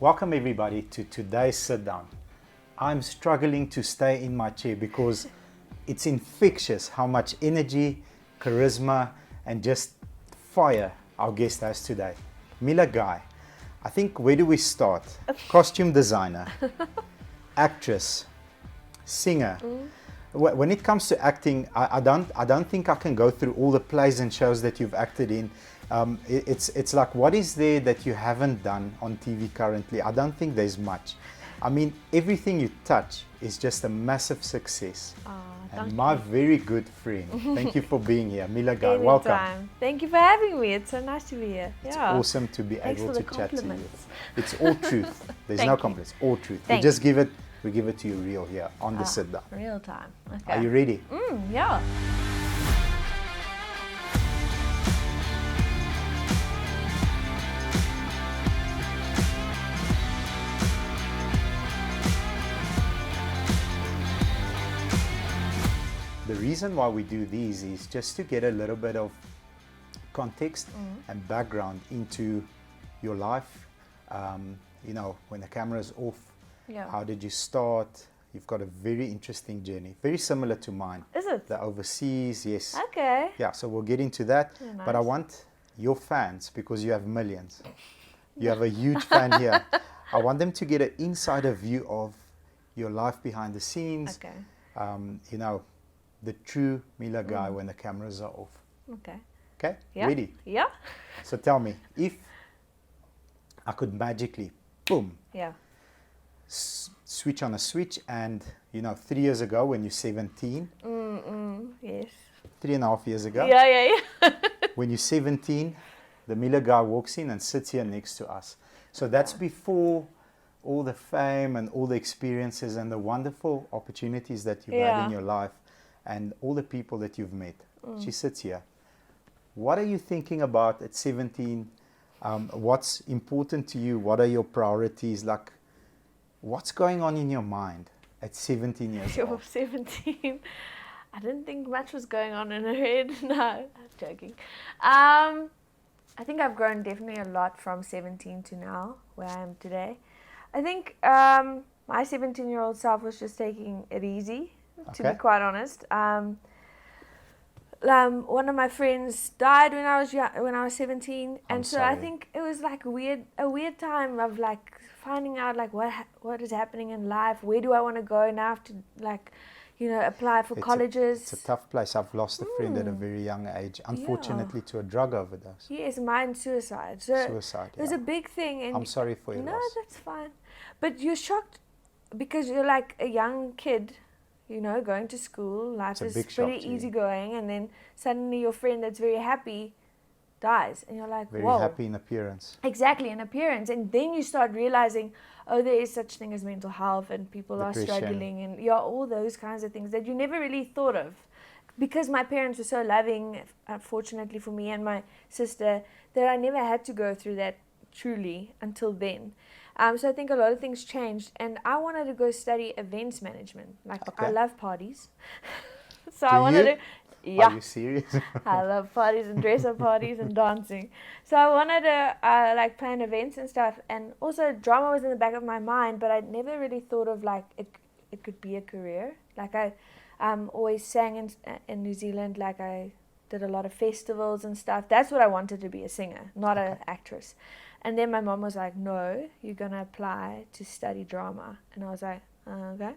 Welcome everybody to today's sit down. I'm struggling to stay in my chair because it's infectious how much energy, charisma and just fire our guest has today. Mila Guy. I think, where do we start? Costume designer, actress, singer. When it comes to acting, I don't think I can go through all the plays and shows that you've acted in. It's like, what is there that you haven't done on TV currently? I don't think there's much. I mean, everything you touch is just a massive success. And my very good friend, thank you for being here. Mila Guy, welcome. Thank you for having me. It's so nice to be here. It's awesome to be Thanks able for to the chat to you. compliments. It's all truth. There's Thank no you. compliments, all truth. Thank We give it to you real here on the sit down. Real time. Okay. Are you ready? Yeah. The reason why we do these is just to get a little bit of context and background into your life. You know, when the camera is off, Yeah. how did you start? You've got a very interesting journey, very similar to mine. Is it? The overseas, yes. Okay. Yeah, so we'll get into that. Yeah, But I nice. want your fans, because you have millions. You have a huge fan here. I want them to get an insider view of your life behind the scenes. Okay. You know, the true Mila Guy when the cameras are off. Okay. Okay? Yeah. Ready? Yeah. So tell me, if I could magically, boom, Yeah. switch on a switch and, you know, 3 years ago when you're 17, Yes. 3.5 years ago, Yeah. when you're 17, the Mila Guy walks in and sits here next to us. So that's before all the fame and all the experiences and the wonderful opportunities that you've had in your life and all the people that you've met. She sits here. What are you thinking about at 17? What's important to you? What are your priorities? Like, what's going on in your mind at 17 years You're old? 17. I didn't think much was going on in her head. No, I'm joking. I think I've grown definitely a lot from 17 to now, where I am today. I think my 17-year-old self was just taking it easy, to be Okay. quite honest. One of my friends died when I was 17, I'm and so I sorry. think it was like a weird time of like finding out like what is happening in life. Where do I want to go now? I have to like, you know, apply for colleges. It's a tough place. I've lost a friend at a very young age, unfortunately, to a drug overdose. Yes, mine suicide. So Suicide, it was yeah. a big thing. And I'm sorry for your no, loss. that's fine. But you're shocked because you're like a young kid, you know, going to school. Life It's a is big shock pretty to you. easygoing, and then suddenly your friend that's very happy dies, and you're like, Very whoa. happy in appearance. Exactly, in appearance. And then you start realizing, oh, there is such thing as mental health and people are Depression. struggling and all those kinds of things that you never really thought of. Because my parents were so loving, fortunately for me and my sister, that I never had to go through that truly until then. So I think a lot of things changed, and I wanted to go study events management. Like, Okay. I love parties. So Do I wanted you? to... Yeah. Are you serious? I love parties and dress-up parties and dancing. So I wanted to like plan events and stuff, and also drama was in the back of my mind, but I never really thought of like it could be a career. Like I always sang in New Zealand. Like I did a lot of festivals and stuff. That's what I wanted to be, a singer, not an actress. And then my mom was like, "No, you're gonna apply to study drama," and I was like, "Okay."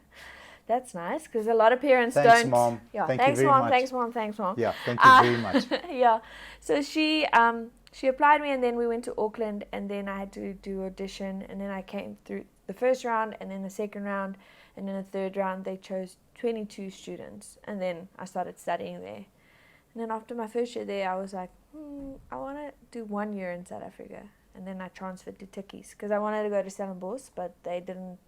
That's nice, because a lot of parents Thanks, don't. Mom. Yeah, Thank you thanks, very mom. much. Thanks, mom. Thanks, mom. Yeah, thank you very much. Yeah. So she applied me, and then we went to Auckland, and then I had to do audition, and then I came through the first round, and then the second round, and then the third round they chose 22 students, and then I started studying there. And then after my first year there, I was like, I want to do 1 year in South Africa, and then I transferred to Tikkies because I wanted to go to Stellenbosch, but they didn't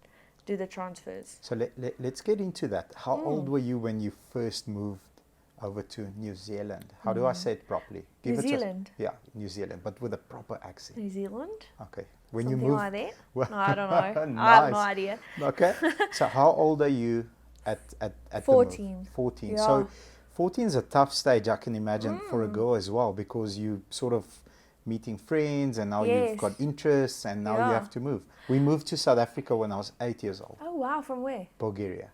do the transfers. So let's get into that. How old were you when you first moved over to New Zealand? How do I say it properly? New it to us. Zealand. Yeah, New Zealand, but with a proper accent. New Zealand? Okay. When Something you moved. like that? Well, No, I don't know. nice. I have no idea. Okay. So how old are you at 14. the move? 14. Yeah. So 14 is a tough stage, I can imagine, for a girl as well, because you sort of meeting friends, and now you've got interests, and now you have to move. We moved to South Africa when I was 8 years old. Oh wow, from where? Bulgaria.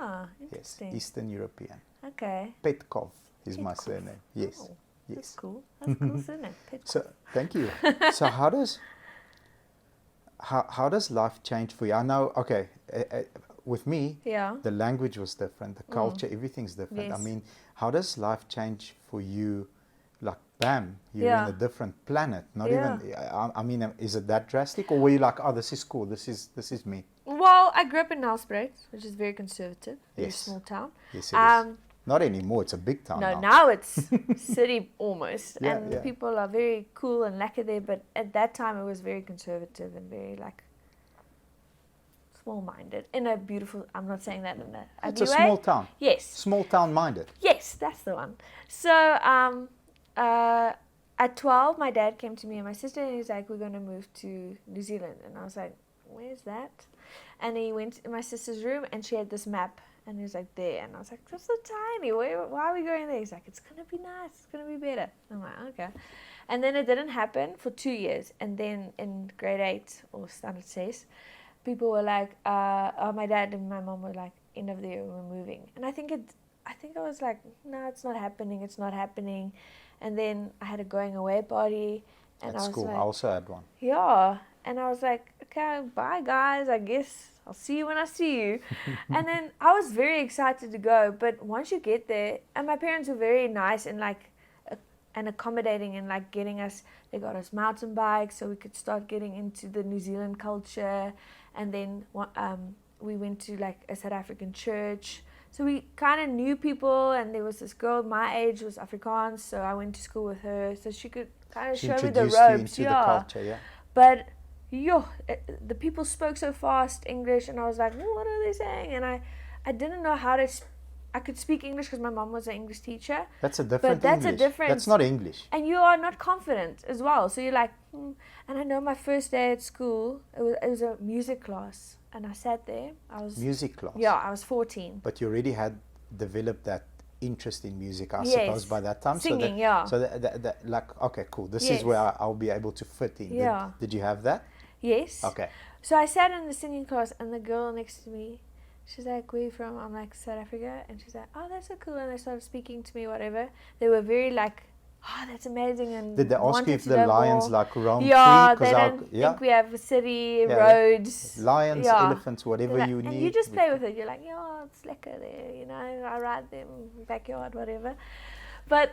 Ah, interesting. Yes, Eastern European. Okay. Petkov is my surname. Yes. Oh, yes. That's cool. That's a cool surname. Petkov. So thank you. So how does life change for you? I know. Okay. With me, the language was different, the culture, everything's different. Yes. I mean, how does life change for you? Like, bam, you're in a different planet. Not even. I mean, is it that drastic, or were you like, oh, this is cool. This is me. Well, I grew up in Nelspruit, which is very conservative, very small town. Yes, it is. Not anymore. It's a big town. No, now it's city almost, and the people are very cool and lekker there. But at that time, it was very conservative and very like small-minded in a beautiful. I'm not saying that in a ugly way. It's a small town. Yes. Small town minded. Yes, that's the one. So at 12, my dad came to me and my sister, and he's like, "We're going to move to New Zealand," and I was like, "Where's that?" And he went in my sister's room, and she had this map. And he was like, there. And I was like, that's so tiny. Why are we going there? He's like, it's going to be nice. It's going to be better. I'm like, okay. And then it didn't happen for 2 years. And then in grade 8 or standard 6, people were like, my dad and my mom were like, end of the year, we're moving. And I think I was like, no, it's not happening. It's not happening. And then I had a going away party. And That's cool. Like, I also had one. Yeah. And I was like, okay, bye guys. I guess I'll see you when I see you. And then I was very excited to go. But once you get there, and my parents were very nice and like and accommodating and like getting us, they got us mountain bikes so we could start getting into the New Zealand culture. And then we went to like a South African church. So we kind of knew people, and there was this girl my age was Afrikaans, so I went to school with her so she could kind of show me the ropes. You into the culture, But the people spoke so fast English, and I was like, what are they saying? And I didn't know how to. I could speak English because my mom was an English teacher. That's a different English. English. That's not English. And you are not confident as well. So you're like, And I know my first day at school, it was a music class, and I sat there. Music class. Yeah, I was 14. But you already had developed that interest in music, I suppose, by that time. Singing, So that like, okay, cool. This is where I'll be able to fit in. Yeah. Did you have that? Yes. Okay. So I sat in the singing class, and the girl next to me, she's like, where are you from? I'm like, South Africa. And she's like, oh, that's so cool. And they started speaking to me, whatever. They were very like, oh, that's amazing. And did they ask you if the lions like roam free? Yeah, they don't think we have a city, roads. Lions, elephants, whatever like, you need. And you just play with it. You're like, yeah, it's lekker there, you know, I ride them backyard, whatever. But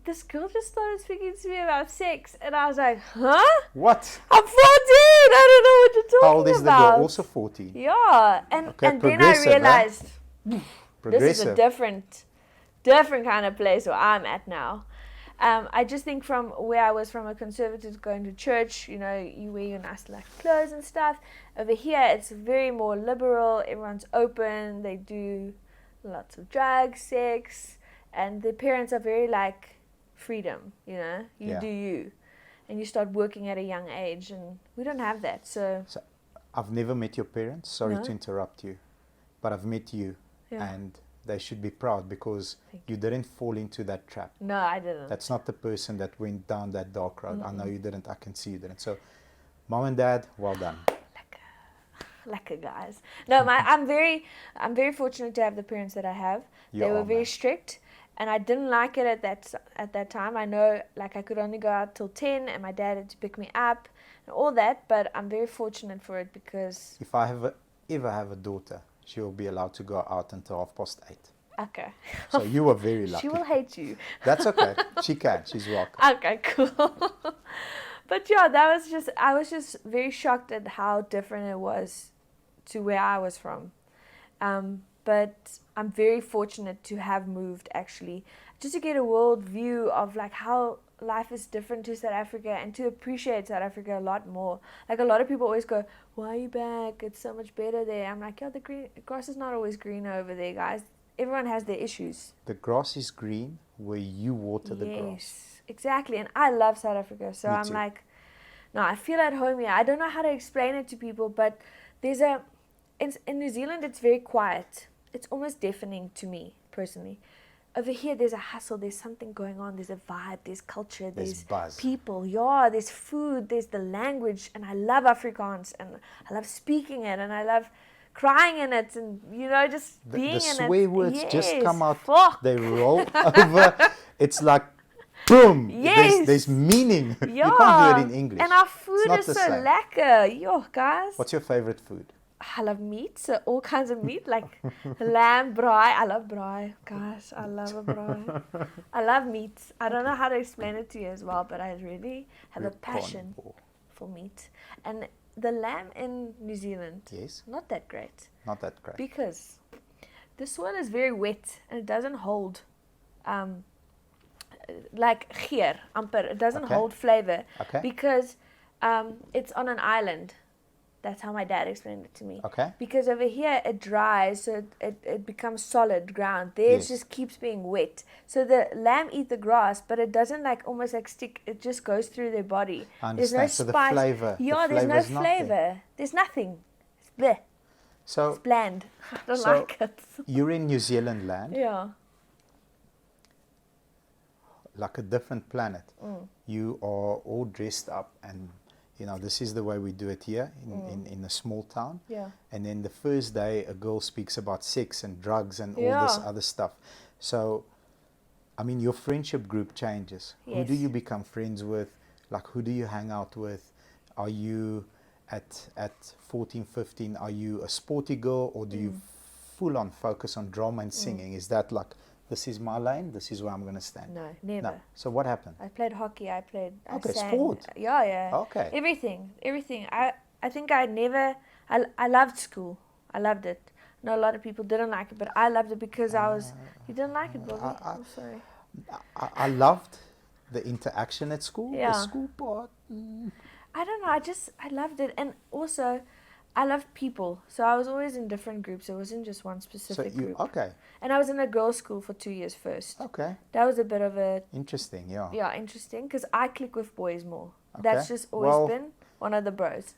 this girl just started speaking to me about sex, and I was like, huh? What? I'm 14! I don't know what you're talking about. How old is the girl? Also 14? Yeah. And then I realized this is a different kind of place where I'm at now. I just think from where I was from a conservative going to church, you know, you wear your nice like clothes and stuff. Over here, it's very more liberal. Everyone's open. They do lots of drugs, sex, and the parents are very like freedom, you know, you do you, and you start working at a young age, and we don't have that. So I've never met your parents, sorry to interrupt you, but I've met you, and they should be proud because you didn't fall into that trap. No, I didn't. That's not the person that went down that dark road. I know you didn't. I can see you didn't. So mom and dad, well done. Lekker guys. No, I'm very fortunate to have the parents that I have. They were very strict. And I didn't like it at that time. I know, like, I could only go out till 10, and my dad had to pick me up and all that. But I'm very fortunate for it because if I ever have a daughter, she will be allowed to go out until 8:30. Okay. So you were very lucky. She will hate you. That's okay. She can. She's welcome. Okay, cool. But yeah, I was just very shocked at how different it was to where I was from. But I'm very fortunate to have moved, actually, just to get a world view of like how life is different to South Africa, and to appreciate South Africa a lot more. Like, a lot of people always go, why are you back? It's so much better there. I'm like, yeah, the grass is not always green over there, guys. Everyone has their issues. The grass is green where you water the grass. Yes, exactly. And I love South Africa. So I'm like, no, I feel at home here. I don't know how to explain it to people, but in New Zealand, it's very quiet. It's almost deafening to me, personally. over here there's a hustle, there's something going on, there's a vibe, there's culture, There's there's buzz. people, yeah, there's food, there's the language, and I love Afrikaans, and I love speaking it, and I love crying in it, and just being in The it. swear words just Yes, come out, fuck. they roll over. It's like, boom, Yes. there's meaning. Yeah. You can't do it in English. And our It's food not is the so same. lekker. Yo, guys. What's your favorite food? I love meat, so all kinds of meat, like lamb braai. I love braai. Gosh, I love a braai. I love meat. I don't know how to explain it to you as well, but I really have a passion Carnivore. for meat. And the lamb in New Zealand, Yes, not that great, not that great. because the soil is very wet and it doesn't hold like geur, amper. It doesn't Okay. hold flavor Okay. because it's on an island. That's how my dad explained it to me. Okay. Because over here it dries, so it becomes solid ground. There Yes. it just keeps being wet. So the lamb eat the grass, but it doesn't like almost like stick. It just goes through their body. I There's no understand. So the spice. flavour- the Yeah, there's no flavour's not there. flavor. There's nothing. It's bleh. So It's bland. I don't So- like it. you're in New Zealand land, Yeah. like a different planet. Mm. You are all dressed up, and this is the way we do it here in a small town. Yeah. And then the first day, a girl speaks about sex and drugs and all this Yeah. other stuff. So, I mean, your friendship group changes. Who do Yes. you become friends with? Like, who do you hang out with? Are you at 14, 15, are you a sporty girl, or do you full on focus on drama and singing? Is that like, this is my lane, this is where I'm going to stand? No, never. No. So what happened? I played hockey. I Okay, sang. sport. Yeah, yeah. Okay. Everything. I think I loved school. I loved it. I know a lot of people didn't like it, but I loved it because you didn't like it, Bobby? I'm sorry. I loved the interaction at school, the Yeah. school part. I don't know. I loved it, and also, I loved people. So I was always in different groups. It wasn't just one So specific you, group. okay, And I was in a girls' school for 2 years first. okay, That was a bit of a interesting, yeah. interesting because I click with boys more. Okay. That's just always Well, been one of the bros.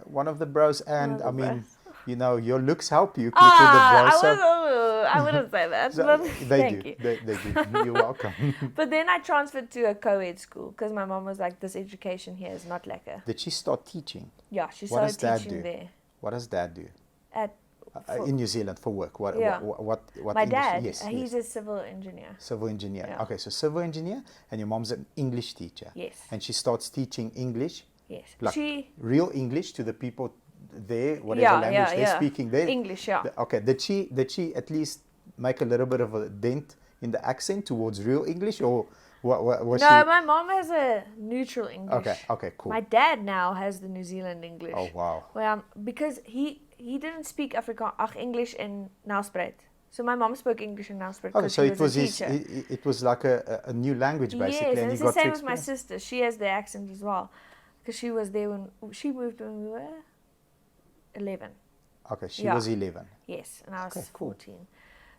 One of the bros, and of I the mean, bros. your looks help you click with the bros. I wouldn't say that. So but they thank do, you. they do. You're welcome. But then I transferred to a co-ed school because my mom was like, this education here is not lekker. Did she start teaching? Yeah, she What does started Dad teaching do? there. What does Dad do? At In New Zealand for work? What? Yeah. What my industry? dad, Yes, he's yes. a civil engineer. Civil engineer. Yeah. Okay, so civil engineer, and your mom's an English teacher. Yes. And she starts teaching English, Yes. like She real English to the people there, whatever Yeah, language yeah, they're yeah. speaking there. English, yeah. Okay, did she at least make a little bit of a dent in the accent towards real English, or what was No, she? my mom has a neutral English. Okay, cool. My dad now has the New Zealand English. Oh wow. Well, because he didn't speak English in Nelspruit. So my mom spoke English in Nelspruit Okay, because so she it was was a his, teacher. it was like a new language basically, Yes, and and you it's the got to same with my experience. sister. She has the accent as well. Because she was there when she moved when we were 11. Okay, she Yeah. was 11. Yes, and I was Okay, cool. 14.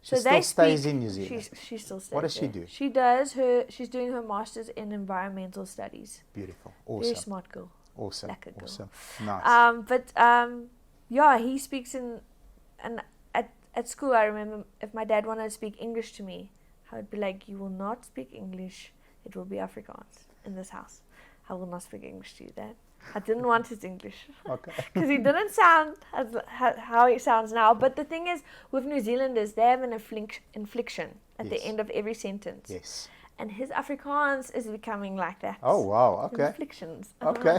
She still stays in New Zealand. She still stays What does she there. do? She's doing her master's in environmental studies. Beautiful, Very awesome, smart girl. awesome, Lekker girl. awesome, nice. But yeah, he speaks in, and at school I remember if my dad wanted to speak English to me, I would be like, you will not speak English. It will be Afrikaans in this house. I will not speak English to you, Dad. I didn't want his English Okay. because he didn't sound how he sounds now. But the thing is, with New Zealanders, they have an inflection at the Yes. end of every sentence. Yes. And his Afrikaans is becoming like that. Oh wow. Okay. Inflections. Okay.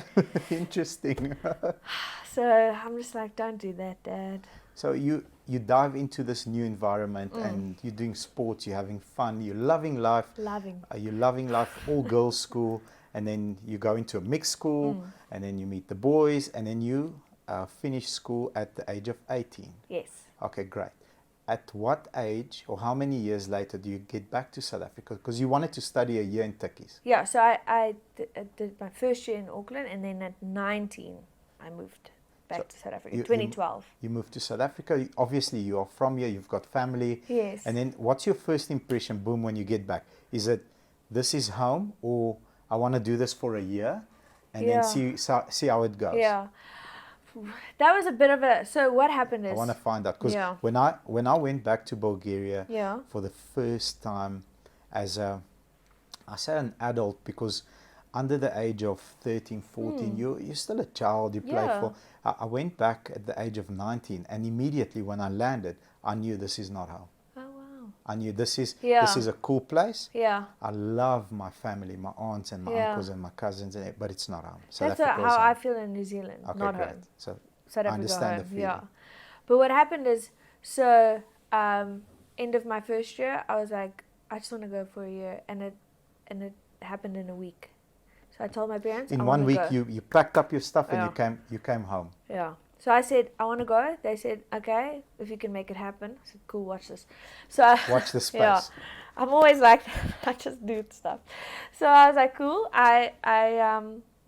Interesting. So I'm just like, don't do that, Dad. So you dive into this new environment, and you're doing sports. You're having fun. You're loving life. Loving. You're loving life. All girls school, and then you go into a mixed school, and then you meet the boys, and then you finish school at the age of 18. Yes. Okay, great. At what age, or how many years later, do you get back to South Africa? Because you wanted to study a year in Turkish. Yeah, so I did my first year in Auckland, and then at 19, I moved back So to South Africa, you- 2012. You moved to South Africa. Obviously, you are from here. You've got family. Yes. And then, what's your first impression, boom, when you get back? Is it, this is home, or I want to do this for a year, and Yeah. then see how it goes? Yeah. that was a bit of a. So what happened is. I want to find out because Yeah. when I went back to Bulgaria Yeah. for the first time as I say an adult because under the age of 13, 14, you're still a child. You play Yeah. for. I went back at the age of 19, and immediately when I landed, I knew this is not home. Oh wow. I knew this is Yeah. a cool place. Yeah. I love my family, my aunts and my Yeah. uncles and my cousins, but it's not home. South That's Africa is how home. I feel in New Zealand, Okay, not great. home. So South I Africa understand the home, feeling. yeah. But what happened is, so end of my first year, I was like, I just want to go for a year, and it happened in a week. So I told my parents. In I 1 wanna week, go. you packed up your stuff and Yeah. you came home. Yeah. So I said, I want to go. They said, okay, if you can make it happen. I said, cool, watch this. So Watch the space. Yeah. I'm always like, I just do stuff. So I was like, cool. I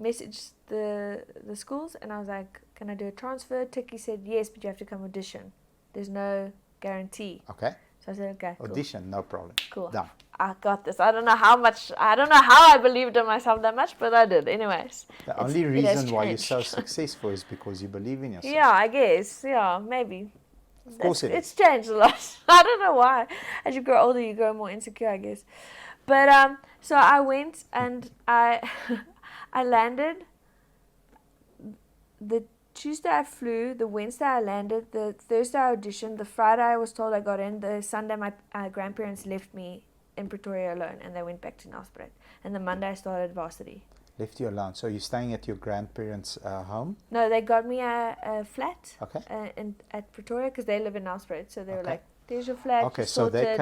messaged the schools and I was like, can I do a transfer? Tiki said, yes, but you have to come audition. There's no guarantee. Okay. So I said, okay, cool. Audition, no problem. Cool. Done. I got this. I don't know how I believed in myself that much, but I did. Anyways. The only it has reason why you're so changed. successful is because you believe in yourself. Yeah, I guess. Yeah, maybe. Of course it It's is. changed a lot. I don't know why. As you grow older, you grow more insecure, I guess. But so I went and I I landed. The Tuesday I flew. The Wednesday I landed. The Thursday I auditioned. The Friday I was told I got in. The Sunday my grandparents left me in Pretoria alone, and they went back to Nelspruit. And the Monday I started varsity. Left you alone. So you're staying at your grandparents' home? No, they got me a flat. Okay. At Pretoria because they live in Nelspruit. So they were Okay. like, "There's your flat." Okay, so they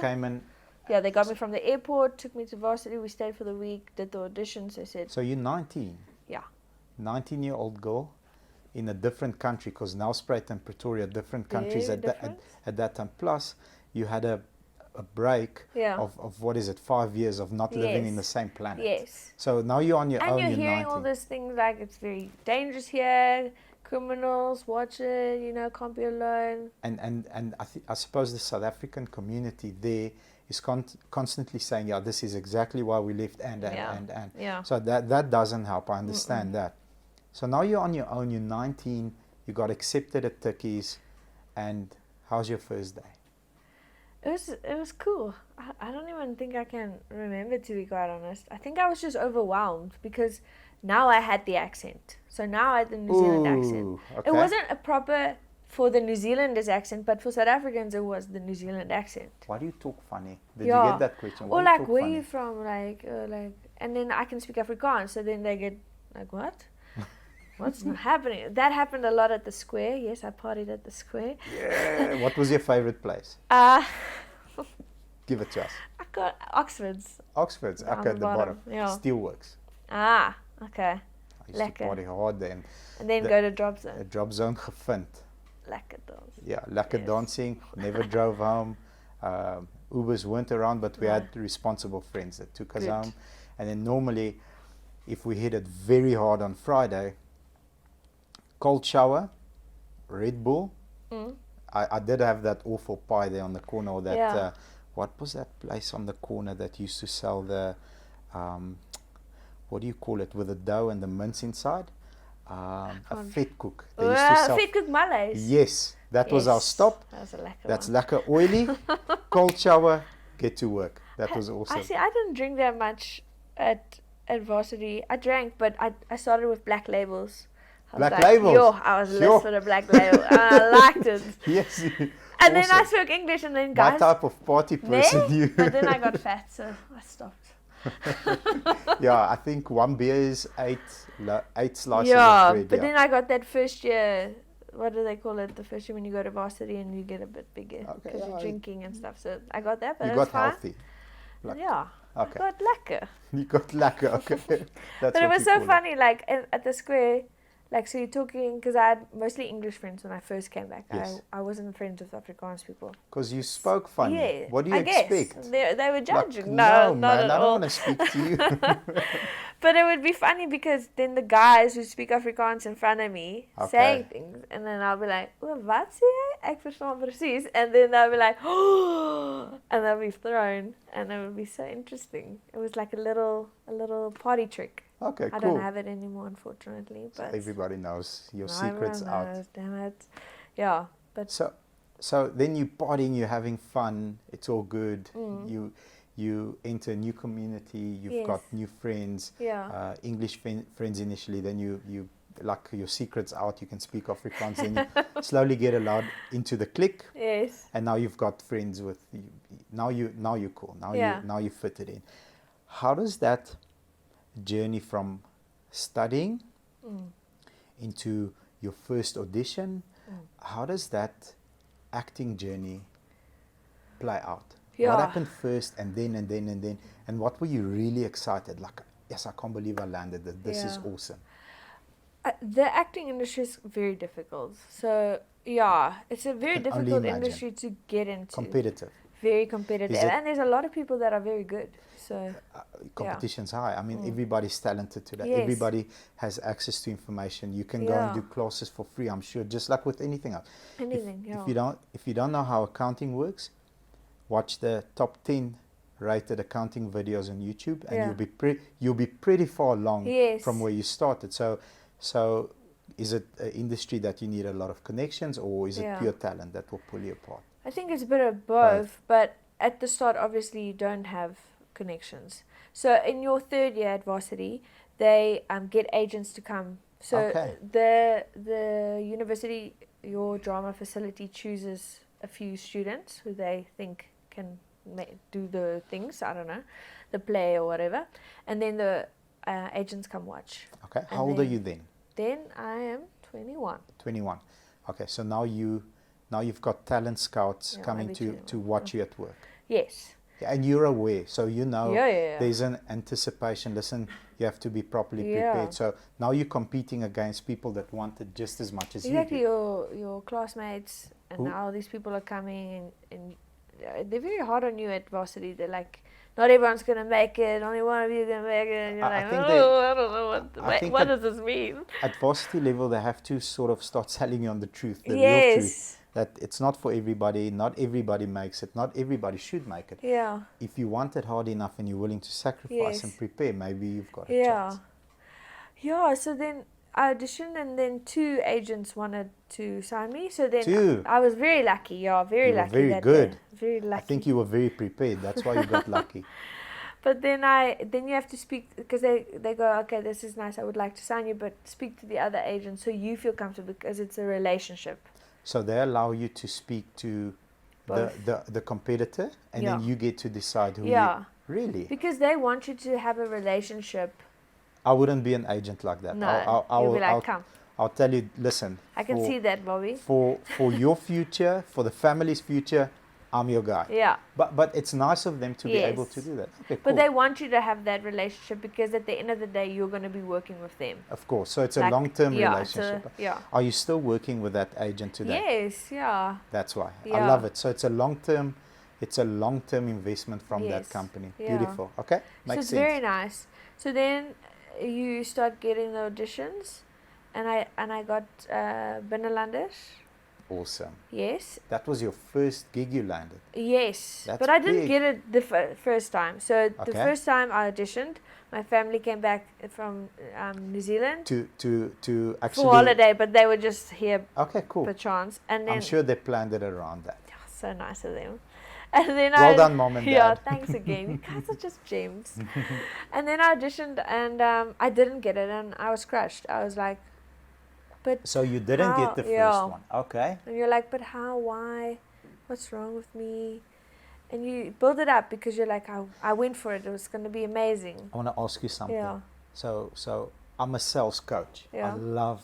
came and Yeah, they got me from the airport, took me to varsity. We stayed for the week, did the auditions. They said, so you're 19. Yeah. 19-year-old girl in a different country because Nelspruit and Pretoria are different countries Very at different. that time. Plus, you had a break Yeah. of what is it, 5 years of not living in Yes. the same planet. Yes. So now you're on your And own. you're You're hearing 19. all these things like it's very dangerous here, criminals, watch it, can't be alone. And I suppose the South African community there is constantly saying, yeah, this is exactly why we left and. Yeah. So that doesn't help. I understand that. So now you're on your own. You're 19. You got accepted at Turkey's, and how's your first day? It was cool. I don't even think I can remember, to be quite honest. I think I was just overwhelmed because now I had the accent. So now I had the New Zealand accent. Okay. It wasn't a proper for the New Zealanders accent, but for South Africans it was the New Zealand accent. Why do you talk funny? Did Yeah. you get that question? Why Or do you like, talk where funny? you from? Like, and then I can speak Afrikaans, so then they get like, what? What's happening? That happened a lot at the square. Yes, I partied at the square. Yeah. What was your favorite place? Give it to us. I got Oxford's. Oxford's. Down Okay, the at the bottom. bottom, yeah. Steelworks. Okay. I used to Lekker. party hard then. And then The- go to Drop A Zone. drop zone gevind. Lekker dance. Yeah, lekker Yes. dancing. Never drove home. Ubers weren't around, but we No. had responsible friends that took us Good. home. And then normally, if we hit it very hard on Friday, cold shower, Red Bull. Mm. I did have that awful pie there on the corner, or that Yeah. what was that place on the corner that used to sell the what do you call it, with the dough and the mince inside? A can't- vetkoek. They used to sell. Vetkoek Malays. Yes, that was our Yes, stop. That was a lekker That's one. lekker oily. Cold shower, get to work. That was awesome. I didn't drink that much at varsity. I drank, but I started with Black Labels. I was Black like, Labels? Yo, I was Sure. less for the Black Label. And I liked it. Yes. And then I awesome. spoke English, and then My guys, type of party person. You. but then I got fat, so I stopped. Yeah, I think one beer is eight slices Yeah, of bread. but Yeah. then I got that first year. What do they call it? The first year when you go to varsity and you get a bit bigger Okay, because yeah, you're drinking and stuff. So I got that, but You it got was fine. healthy. Like- Yeah, Okay. I got lekker. You got lekker. Okay. That's But it what was you so call funny, like at the square, like so you're talking, because I had mostly English friends when I first came back. Yes. I wasn't friends with Afrikaans people. Because you spoke funny. Yeah, What do you I guess. expect? They were Like, judging. no, not man, at I don't all. want to speak to you. But it would be funny because then the guys who speak Afrikaans in front of me Okay. saying things, and then I'll be like, "Oh, wat sê jy? Ek verstaan presies." And then they'll be like, "Oh," and they'll be thrown, and it would be so interesting. It was like a little party trick. Okay, I cool. don't have it anymore, unfortunately. So But everybody knows your no, secrets everyone out. knows, damn it. Yeah, but So then you partying, you're having fun, it's all good. mm, You enter a new community, you've yes, got new friends, yeah, English friends initially, then you like your secrets out, you can speak Afrikaans, then you slowly get allowed into the clique, yes, and now you've got friends with you. Now you're cool. yeah. Now you fit it in. How does that journey from studying Mm, into your first audition, mm. how does that acting journey play out? What Yeah. happened first, and then, and what were you really excited? Like, yes, I can't believe I landed this. This is Yeah. awesome. The acting industry is very difficult. So, yeah, it's a very Can only difficult imagine. industry to get into. Competitive. Very competitive. Is it- And there's a lot of people that are very good. So, Competition's high. I mean, Mm. everybody's talented today. Yes. Everybody has access to information. You can go and do Yeah. classes for free. I'm sure, just like with anything else. anything, yeah. If you don't know how accounting works, watch the top 10 rated accounting videos on YouTube, and Yeah. you'll be pretty far along Yes. from where you started. So is it an industry that you need a lot of connections, or is it Yeah. pure talent that will pull you apart? I think it's a bit of both, but at the start, obviously, you don't have connections. So in your third year at varsity, they get agents to come. So Okay. the university, your drama facility, chooses a few students who they think can do the things. I don't know, the play or whatever, and then the agents come watch. Okay. And How old are then- you then? Then I am 21. 21. Okay. So now you've got talent scouts Yeah, coming maybe to watch you at work. Yes. Yeah, and you're aware, so you know Yeah. there's an anticipation. Listen, you have to be properly Yeah. prepared. So now you're competing against people that want it just as much as Exactly, you do. your classmates, and Who- now these people are coming, and they're very hard on you at varsity. They're like, not everyone's gonna make it. Only one of you is gonna make it. And you're I like, think I don't know I think what that- does this mean? At varsity level, they have to sort of start telling you on the truth, the real truth. Yes. That it's not for everybody. Not everybody makes it. Not everybody should make it. Yeah. If you want it hard enough and you're willing to sacrifice Yes. and prepare, maybe you've got a Yeah. chance. Yeah. So then I auditioned, and then 2 agents wanted to sign me. So then 2? I was very lucky. Yeah, very You were lucky. very that good. day. Very lucky. I think you were very prepared. That's why you got lucky. But then you have to speak, because they go, okay, this is nice, I would like to sign you, but speak to the other agent so you feel comfortable, because it's a relationship. So they allow you to speak to Both. the competitor, and Yeah. then you get to decide who Yeah. you... Really? Because they want you to have a relationship. I wouldn't be an agent like that. No, I'll, you'll be like, I'll, come. I'll tell you, listen. I can see that, Bobby. For your future, for the family's future, I'm your guy. Yeah. But it's nice of them to be able Yes. to do that. Okay, cool. But they want you to have that relationship, because at the end of the day, you're going to be working with them. Of course. So it's a Like, long-term yeah, relationship. Yeah. Are you still working with that agent today? Yes, yeah. That's why. I Yeah. love it. So it's a long-term investment from that Yes. company. Yeah. Beautiful. Okay? So Makes it's sense. very nice. So then you start getting the auditions, and I got Binnelanders. Awesome. Yes. That was your first gig you landed. Yes, That's but I didn't big. get it the first time. So the Okay. first time I auditioned, my family came back from New Zealand To actually... for holiday, but they were just here Okay, cool. per chance. And then I'm sure they planned it around that. so nice of them. And then Well done, Mom and Yeah, Dad. thanks again. You guys are just gems. And then I auditioned, and I didn't get it, and I was crushed. I was like, So you didn't How- get the first yeah. one. Okay. and you're like, but how? Why? What's wrong with me? And you build it up, because you're like, I went for it. It was going to be amazing. I want to ask you something. Yeah. So I'm a sales coach. Yeah. I love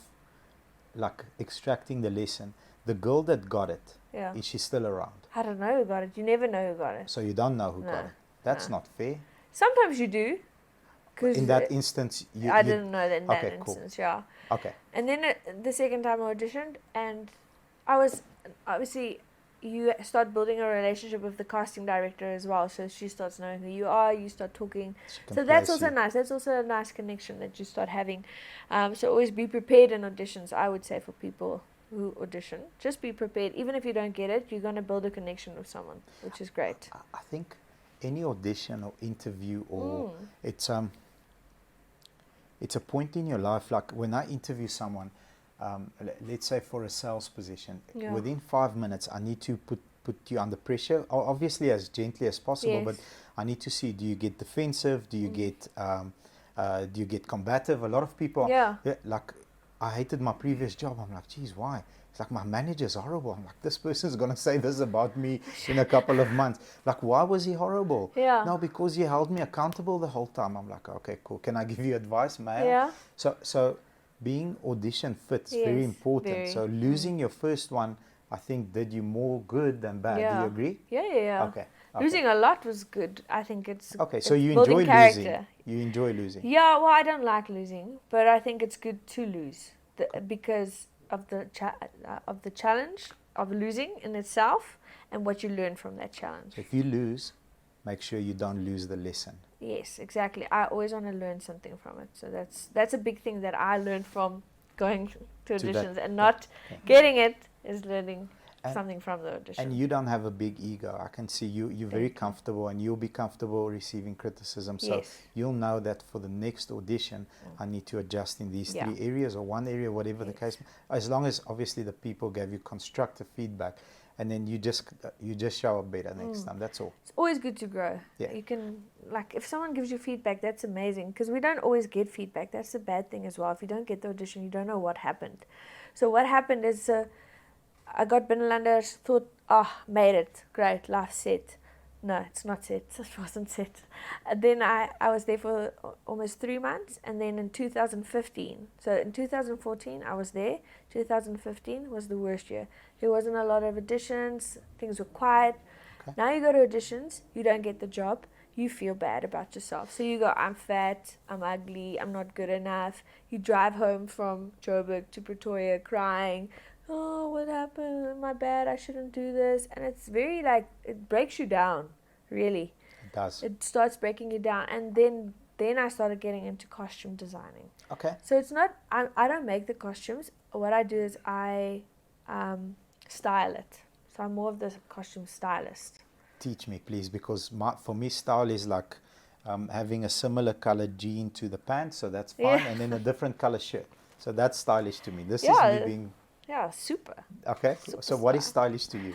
like extracting the lesson. The girl that got it, Yeah. is she still around? I don't know who got it. You never know who got it. So you don't know who got No, it. That's no. not fair. Sometimes you do. 'Cause In that instance, I didn't know that in that Okay, cool. instance, yeah. Okay. And then the second time I auditioned, and I was, obviously, you start building a relationship with the casting director as well. So she starts knowing who you are, you start talking. She can So that's place also you. nice. That's also a nice connection that you start having. So always be prepared in auditions, I would say, for people who audition. Just be prepared. Even if you don't get it, you're going to build a connection with someone, which is great. I think any audition or interview or Mm. it's it's a point in your life, like when I interview someone, let's say for a sales position, Yeah. within 5 minutes, I need to put you under pressure, obviously as gently as possible, Yes. but I need to see, do you get defensive? Do you get combative? A lot of people, Yeah. like, I hated my previous job. I'm like, geez, why? It's like, my manager's horrible. I'm like, this person's going to say this about me in a couple of months. Like, why was he horrible? Yeah. No, because he held me accountable the whole time. I'm like, okay, cool. Can I give you advice, ma'am? Yeah. So being audition fit is very Yes, important. very. So losing your first one, I think, did you more good than bad. Yeah. Do you agree? Yeah. Okay. Losing a lot was good. I think it's Okay, so it's you building enjoy character. losing. You enjoy losing. Yeah, well, I don't like losing, but I think it's good to lose because of the challenge of losing in itself and what you learn from that challenge. So if you lose, make sure you don't lose the lesson. Yes, exactly. I always want to learn something from it. So that's a big thing that I learned from going to auditions, and not getting it is learning something from the audition. And you don't have a big ego. I can see you're very comfortable, and you'll be comfortable receiving criticism. So Yes. you'll know that for the next audition, I need to adjust in these 3 areas or 1 area, whatever the case. As long as obviously the people gave you constructive feedback, and then you just show up better next time. That's all. It's always good to grow. Yeah. You can, like, if someone gives you feedback, that's amazing, because we don't always get feedback. That's the bad thing as well. If you don't get the audition, you don't know what happened. So what happened is I got Binnelanders, thought, made it, great, life set. No, it's not set. It wasn't set. And then I was there for almost 3 months, and then in 2015, so in 2014 I was there. 2015 was the worst year. There wasn't a lot of auditions. Things were quiet. Okay. Now you go to auditions, you don't get the job. You feel bad about yourself. So you go, I'm fat, I'm ugly, I'm not good enough. You drive home from Joburg to Pretoria crying. Oh, what happened? Am I bad? I shouldn't do this. And it's very it breaks you down, really. It does. It starts breaking you down. And then I started getting into costume designing. Okay. So it's not, I don't make the costumes. What I do is I style it. So I'm more of the costume stylist. Teach me, please, because for me, style is like having a similar colored jean to the pants, so that's fine, and then a different color shirt. So that's stylish to me. This is me being... Yeah, super. Okay, so what is stylish to you?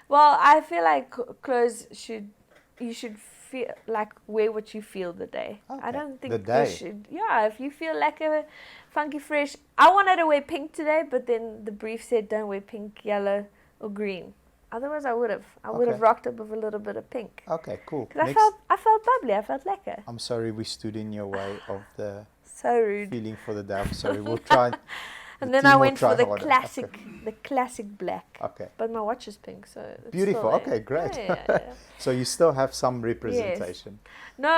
Well, I feel like clothes you should feel like wear what you feel the day. Okay. I don't think the day. you should. Yeah, if you feel like a funky fresh. I wanted to wear pink today, but then the brief said don't wear pink, yellow, or green. Otherwise, I would have rocked up with a little bit of pink. Okay, cool. Because I felt bubbly. I felt lekker. I'm sorry we stood in your way of the So rude. feeling for the day. I'm sorry. We'll try. And then I went for the classic black. Okay. But my watch is pink, so it's Beautiful. still there. Okay, great. Yeah. So you still have some representation. Yes. No,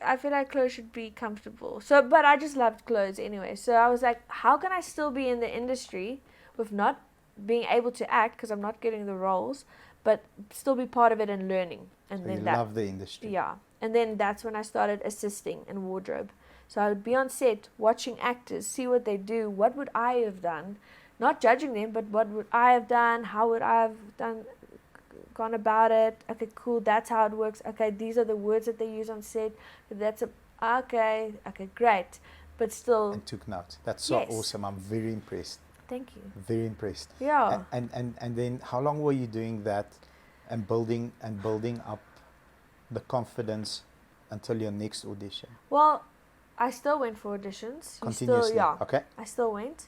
I feel like clothes should be comfortable. So, but I just loved clothes anyway. So I was like, how can I still be in the industry with not being able to act because I'm not getting the roles, but still be part of it and learning. And So then you that, love the industry. yeah. And then that's when I started assisting in wardrobe. So I would be on set watching actors, see what they do, what would I have done, not judging them, but what would I have done, how would I have gone about it. Okay, cool, that's how it works. Okay, these are the words that they use on set. Okay, great. But still. And took notes. That's so awesome. I'm very impressed. Thank you. Very impressed. Yeah. And then how long were you doing that and building up the confidence until your next audition? Well, I still went for auditions. Continuously. Okay. I still went.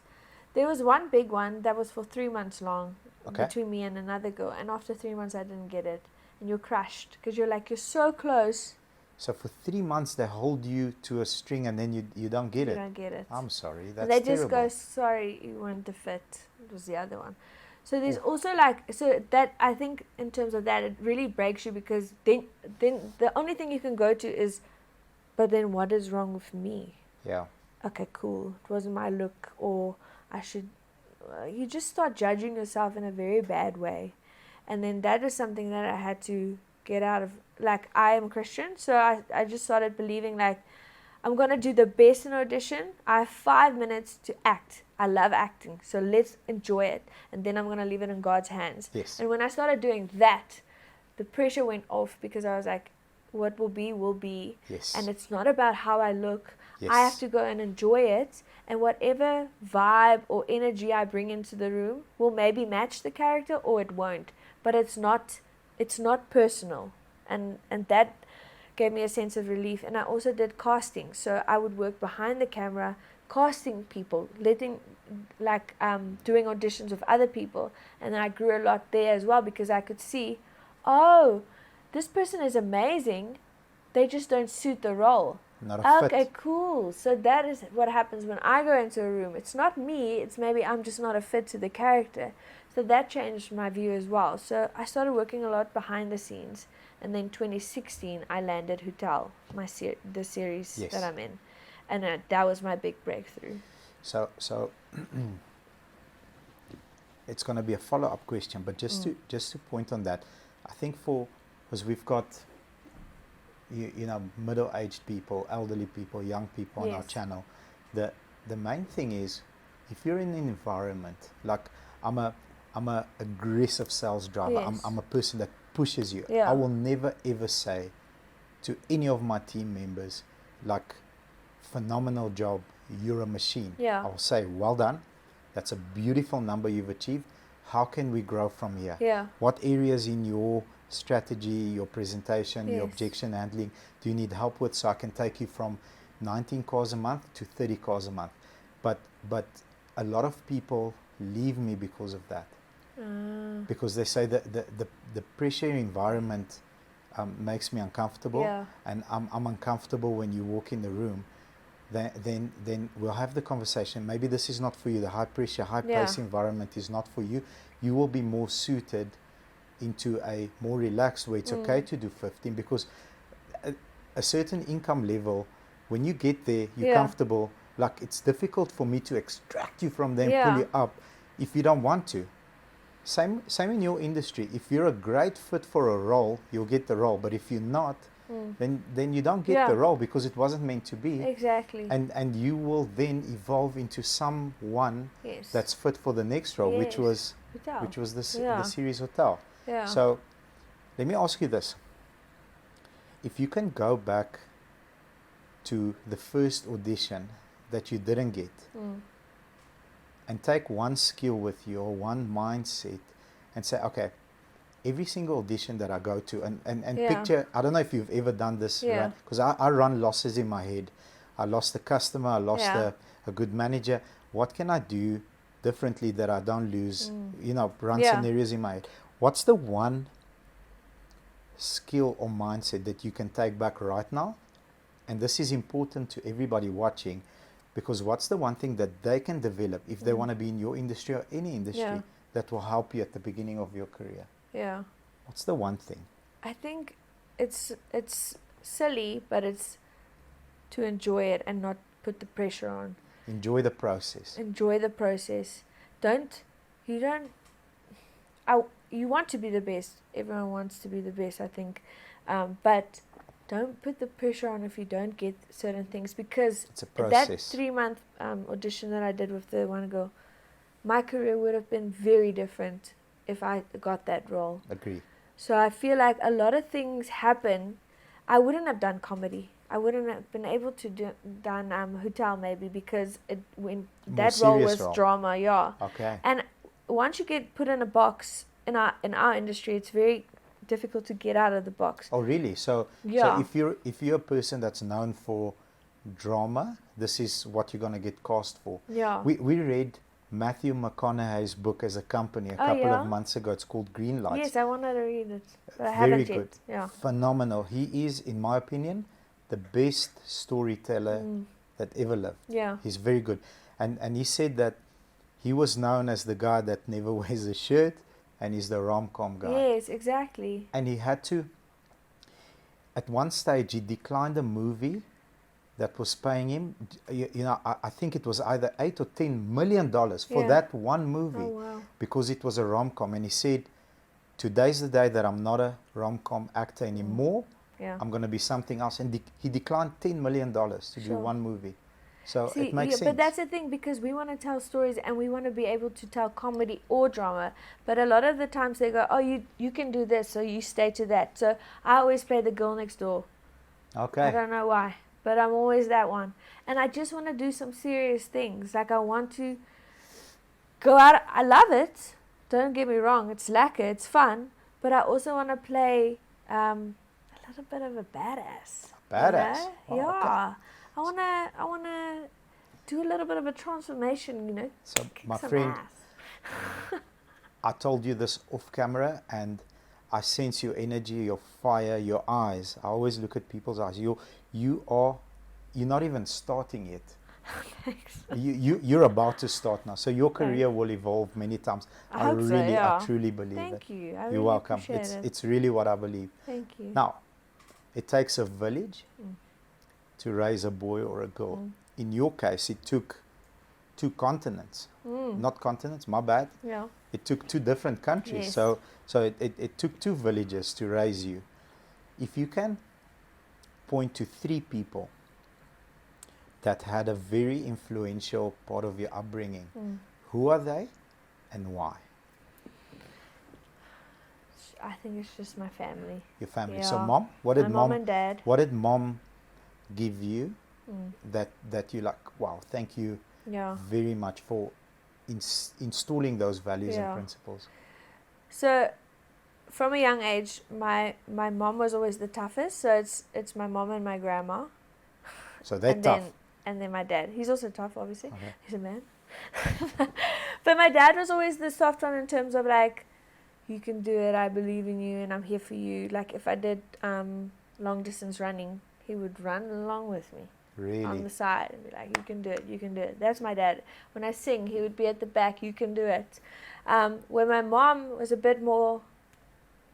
There was one big one that was for 3 months long Okay. between me and another girl. And after 3 months, I didn't get it. And you're crushed because you're so close. So for 3 months they hold you to a string and then you don't get it. You don't get it. I'm sorry. That's and they terrible. just go, sorry, you weren't the fit. It was the other one. So there's also so that I think in terms of that, it really breaks you because then the only thing you can go to is, but then what is wrong with me? Yeah. Okay, cool. It wasn't my look, or I should. You just start judging yourself in a very bad way, and then that is something that I had to get out of. Like, I am Christian, so I just started believing like I'm gonna do the best in audition. I have 5 minutes to act. I love acting, so let's enjoy it, and then I'm gonna leave it in God's hands. Yes. And when I started doing that, the pressure went off because I was like, what will be. Yes. And it's not about how I look. Yes. I have to go and enjoy it, and whatever vibe or energy I bring into the room will maybe match the character or it won't. But it's not personal, and that gave me a sense of relief. And I also did casting, so I would work behind the camera, casting people, doing auditions with other people, and then I grew a lot there as well because I could see, oh, this person is amazing, they just don't suit the role. Not a Okay, fit. cool. So that is what happens when I go into a room. It's not me, it's maybe I'm just not a fit to the character. So that changed my view as well. So I started working a lot behind the scenes. And then 2016, I landed Hotel, the series Yes. that I'm in. And that was my big breakthrough. So it's going to be a follow-up question, but just to point on that, I think because we've got middle-aged people, elderly people, young people on our channel, the main thing is, if you're in an environment like I'm a aggressive sales driver. Yes. I'm a person that pushes you. Yeah. I will never ever say to any of my team members, like, phenomenal job, you're a machine. Yeah. I'll say, well done, that's a beautiful number you've achieved. How can we grow from here? Yeah. What areas in your strategy, your presentation, your Yes. objection handling do you need help with, so I can take you from 19 cars a month to 30 cars a month? But a lot of people leave me because of that. Because they say that the pressure environment makes me uncomfortable, Yeah. and I'm uncomfortable when you walk in the room. Then we'll have the conversation. Maybe this is not for you. The high pressure, high pace environment is not for you. You will be more suited into a more relaxed where it's okay to do 15, because a certain income level, when you get there, you're comfortable. Like, it's difficult for me to extract you from there and pull you up if you don't want to. Same in your industry. If you're a great fit for a role, you'll get the role. But if you're not, then you don't get the role, because it wasn't meant to be. Exactly. And you will then evolve into someone that's fit for the next role, which was Hotel. the series Hotel. Yeah. So let me ask you this. If you can go back to the first audition that you didn't get, and take one skill with you or one mindset and say, okay, every single audition that I go to, and picture, I don't know if you've ever done this, because I run losses in my head. I lost a customer, I lost a good manager. What can I do differently that I don't lose? Run scenarios in my head. What's the one skill or mindset that you can take back right now? And this is important to everybody watching, because what's the one thing that they can develop if they want to be in your industry or any industry that will help you at the beginning of your career? Yeah. What's the one thing? I think it's silly, but it's to enjoy it and not put the pressure on. Enjoy the process. Enjoy the process. You want to be the best. Everyone wants to be the best, I think. But don't put the pressure on if you don't get certain things, because it's a process. That 3-month audition that I did with the one girl, my career would have been very different if I got that role. Agree. So I feel like a lot of things happen. I wouldn't have done comedy. I wouldn't have been able to done Hotel, maybe, because when that role was drama, Okay. And once you get put in a box in our industry, it's very difficult to get out of the box. Oh, really? So if you're a person that's known for drama, this is what you're going to get cast for. Yeah. We read Matthew McConaughey's book as a company a couple of months ago. It's called Green Lights. Yes, I wanted to read it, but I Very haven't good. yet. Yeah. Phenomenal. He is, in my opinion, the best storyteller that ever lived. Yeah. He's very good. And he said that he was known as the guy that never wears a shirt, and he's the rom-com guy. Yes, exactly. And he had to, at one stage, he declined a movie that was paying him, I think it was either $8 or $10 million for that one movie. Oh, wow. Because it was a rom-com. And he said, today's the day that I'm not a rom-com actor anymore. Yeah. I'm going to be something else. And he declined $10 million to do one movie. So See, it makes yeah, sense. but that's the thing, because we want to tell stories and we want to be able to tell comedy or drama. But a lot of the times they go, oh, you can do this, so you stay to that. So I always play the girl next door. I Okay. don't know why, but I'm always that one. And I just want to do some serious things. Like I want to go out. I love it. Don't get me wrong. It's lacquer. It's fun. But I also want to play a little bit of a badass. Badass. You know? Oh, okay. Yeah. I wanna do a little bit of a transformation, you know. So Kick my some friend, ass. I told you this off camera, and I sense your energy, your fire, your eyes. I always look at people's eyes. You're not even starting yet. Thanks. You're about to start now. So your career will evolve many times. I hope so, yeah. I truly believe it. Thank you. I You're really welcome. appreciate it. It's really what I believe. Thank you. Now, it takes a village Mm. to raise a boy or a girl. Mm. In your case, it took 2 continents. Not continents, my bad. Yeah. It took 2 different countries. Yes. So it took 2 villages to raise you. If you can point to 3 people that had a very influential part of your upbringing, who are they and why? I think it's just my family. Your family. Yeah. So mom, My mom and dad. what did mom give you Mm. that you like, wow, thank you Yeah. very much for installing those values Yeah. and principles? So, from a young age, my mom was always the toughest. So it's my mom and my grandma, So they're and tough. then my dad. He's also tough, obviously. Okay. He's a man. But my dad was always the soft one in terms of like, you can do it. I believe in you, and I'm here for you. Like if I did long distance running, he would run along with me on Really? the side and be like, you can do it, you can do it. That's my dad. When I sing, he would be at the back, you can do it. Where my mom was a bit more,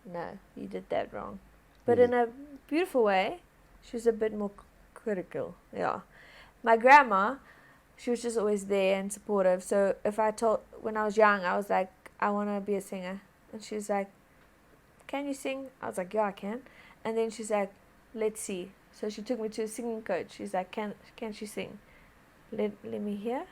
no, you did that wrong. But Really? in a beautiful way, she was a bit more critical. Yeah. My grandma, she was just always there and supportive. So if when I was young, I was like, I want to be a singer. And she's like, can you sing? I was like, yeah, I can. And then she's like, let's see. So she took me to a singing coach. She's like, can she sing? Let me hear.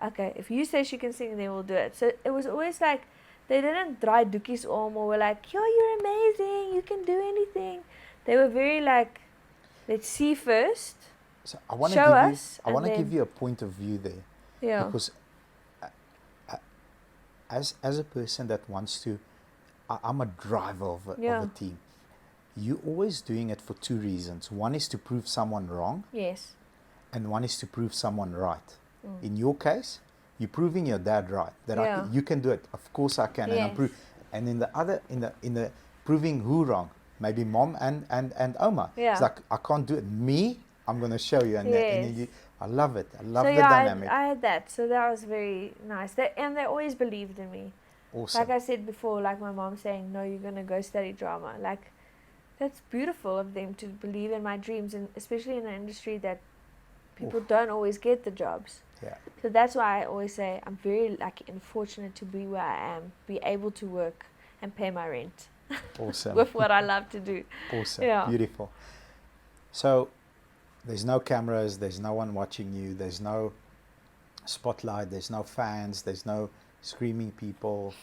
Okay, if you say she can sing, then we'll do it. So it was always like, they didn't draai doekies om or were like, yo, you're amazing, you can do anything. They were very like, let's see first. So I want Show to us, I want to and give then- you a point of view there, Yeah. because as a person that wants to, I'm a driver of Yeah. a team. You're always doing it for 2 reasons. One is to prove someone wrong, Yes. and one is to prove someone right. Mm. In your case, you're proving your dad right, that Yeah. you can do it. Of course I can, and I Yes. prove. And in the other, in the proving who wrong, maybe mom and Oma. Yeah. It's like, I can't do it. Me, I'm going to show you. And then Yes. I love it. I love So the yeah, dynamic. I had that. So that was very nice. And they always believed in me. Awesome. Like I said before, like my mom saying, no, you're going to go study drama. Like, that's beautiful of them to believe in my dreams, and especially in an industry that people don't always get the jobs. Yeah. So that's why I always say I'm very lucky and fortunate to be where I am, be able to work and pay my rent Awesome. with what I love to do. Awesome. Yeah. Beautiful. So there's no cameras, there's no one watching you, there's no spotlight, there's no fans, there's no screaming people.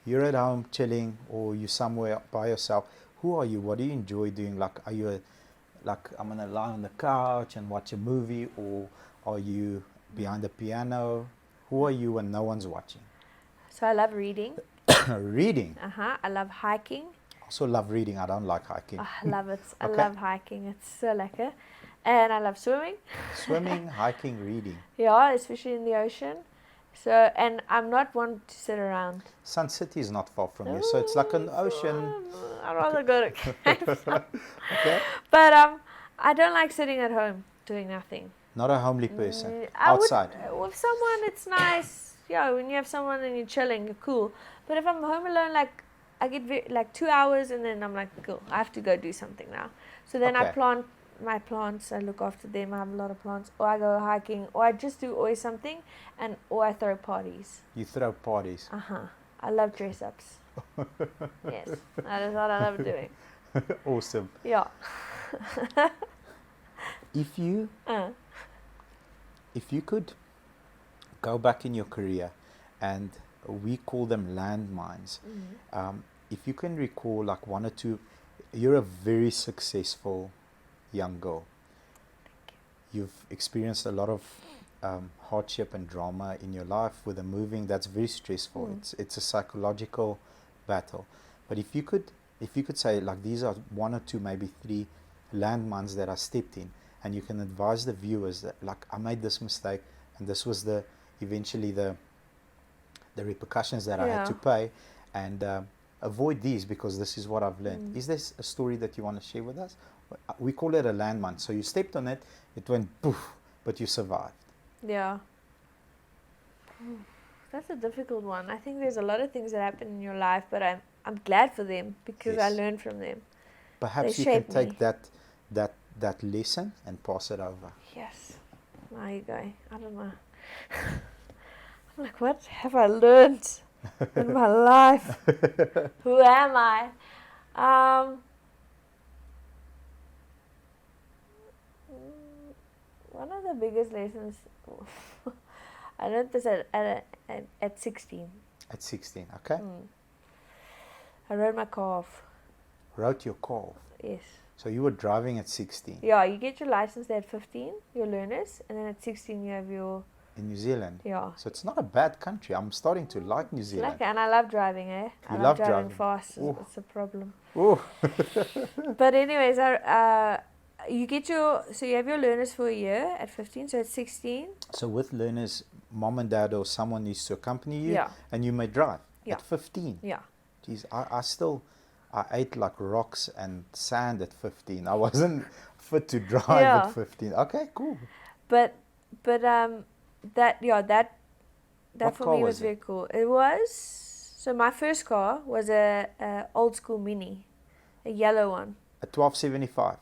You're at home chilling, or you're somewhere by yourself. Who are you? What do you enjoy doing? Like, are you I'm gonna lie on the couch and watch a movie, or are you behind the piano? Who are you when no one's watching? So I love reading. Reading. I love hiking. Also love reading. I don't like hiking. Oh, I love it. I Okay. love hiking. It's so lekker. And I love swimming. Swimming, hiking, reading. Yeah, especially in the ocean. So, and I'm not one to sit around. Sun City is not far from you, so it's like an ocean. I'd rather go to Cape Town. Okay. But I don't like sitting at home doing nothing. Not a homely person. I would- Outside. with someone, it's nice. Yeah, when you have someone and you're chilling, you're cool. But if I'm home alone, like I get like 2 hours, and then I'm like, cool, I have to go do something now. So then I Okay. plant my plants. I look after them. I have a lot of plants. Or I go hiking. Or I just do always something. Or I throw parties. You throw parties. I love dress ups. Yes, that is what I love doing. Awesome. Yeah. If you Uh, if you could go back in your career, and we call them landmines. If you can recall like one or two, you're a very successful young girl. You've experienced a lot of hardship and drama in your life with the moving. That's very stressful. It's a psychological battle. But if you could say like these are one or two, maybe three landmines that I stepped in, and you can advise the viewers that like I made this mistake, and this was eventually the repercussions that I had to pay, and avoid these because this is what I've learned. Is this a story that you want to share with us? We call it a landmine. So you stepped on it, it went poof, but you survived. Yeah. That's a difficult one. I think there's a lot of things that happen in your life, but I'm glad for them because I learned from them. Perhaps you can take that lesson and pass it over. Yes. There you go. I don't know. I'm like, what have I learned in my life? Who am I? One of the biggest lessons, I learned this at 16. At 16, okay. I rode my car off. Rode your car off? Yes. So you were driving at 16? Yeah, you get your license at 15, your learners, and then at 16 you have your... In New Zealand? Yeah. So it's not a bad country. I'm starting to like New Zealand. And I love driving, eh? I love driving fast. It's a problem. But anyways, you have your learners for a year at 15, so at 16. So with learners, mom and dad or someone needs to accompany you, and you may drive at 15. Yeah. Geez, I ate like rocks and sand at 15. I wasn't fit to drive at 15. Okay, cool. But that for me was very cool. It was, so my first car was a old school Mini, a yellow one. A 1275.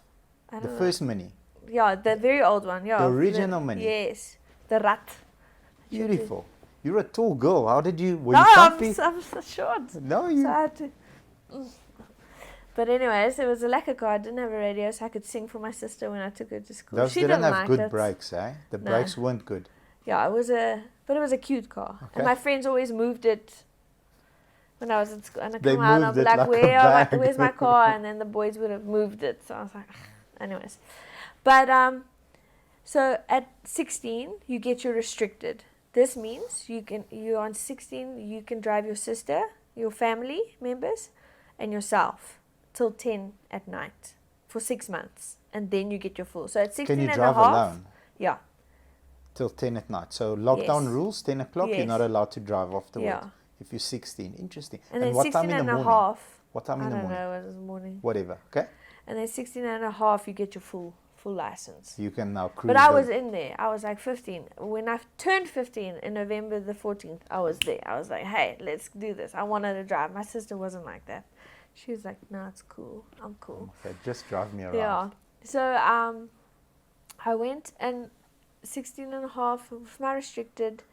The first Mini. Yeah, the very old one. Yeah. The original Mini. Yes, the rat. Beautiful. You're a tall girl. How did you? Were you comfy? I'm short. No, you. So I had to. But anyways, it was a lacquer car. I didn't have a radio, so I could sing for my sister when I took her to school. Those didn't have good brakes, eh? The brakes weren't good. Yeah, it was a cute car. Okay. And my friends always moved it when I was in school. And I come out and I'd be like, where's my car? And then the boys would have moved it. So I was like, anyways. But so at 16, you get your restricted. This means you're on 16, you can drive your sister, your family members, and yourself till 10 at night for 6 months. And then you get your full. So at 16 can you and drive a half. Alone? Yeah. Till 10 at night. So lockdown rules, 10 o'clock, you're not allowed to drive afterwards. Yeah. If you're 16. Interesting. And then what 16 time in the morning? half. What time in the morning? I don't know, it was morning. Whatever, okay? And then 16 and a half, you get your full license. You can now cruise. But I was in there. I was like 15. When I turned 15 in November the 14th, I was there. I was like, hey, let's do this. I wanted to drive. My sister wasn't like that. She was like, no, it's cool. I'm cool. Okay, just drive me around. Yeah. So I went and 16 and a half with my restricted,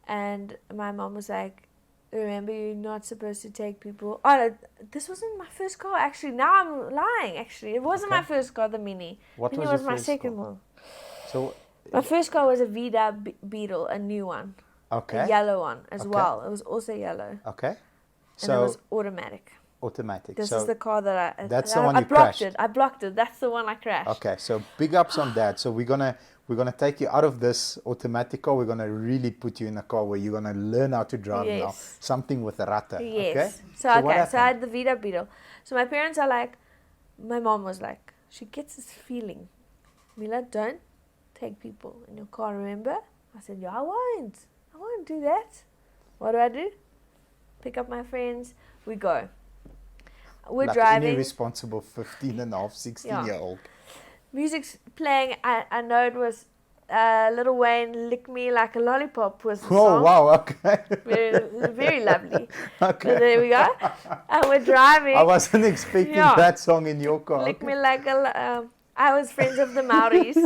and my mom was like, remember, you're not supposed to take people. Oh, this wasn't my first car, actually. Now I'm lying, actually. It wasn't my first car, the Mini. What Mini was my second one. So my first car was a VW Beetle, a new one. Okay. A yellow one as well. It was also yellow. Okay. So and it was automatic. Automatic. This is the car that That's the one you blocked crashed. I blocked it. That's the one I crashed. Okay, so big ups on that. So we're gonna take you out of this automatic car. We're gonna really put you in a car where you're gonna learn how to drive now. Something with a rudder. Yes. Okay. So I had the VW Beetle. So my parents are like, my mom was like, she gets this feeling, Mila, don't take people in your car. Remember? I said, yeah, I won't do that. What do? Pick up my friends. We go. We're like driving. Any responsible 15 and a half, 16-year-old. Music's playing. I know it was Lil Wayne, Lick Me Like a Lollipop was the song. Oh, wow, okay. Very lovely. Okay. So there we go. And we're driving. I wasn't expecting that song in your car. Lick Me Like a... I was friends of the Maoris.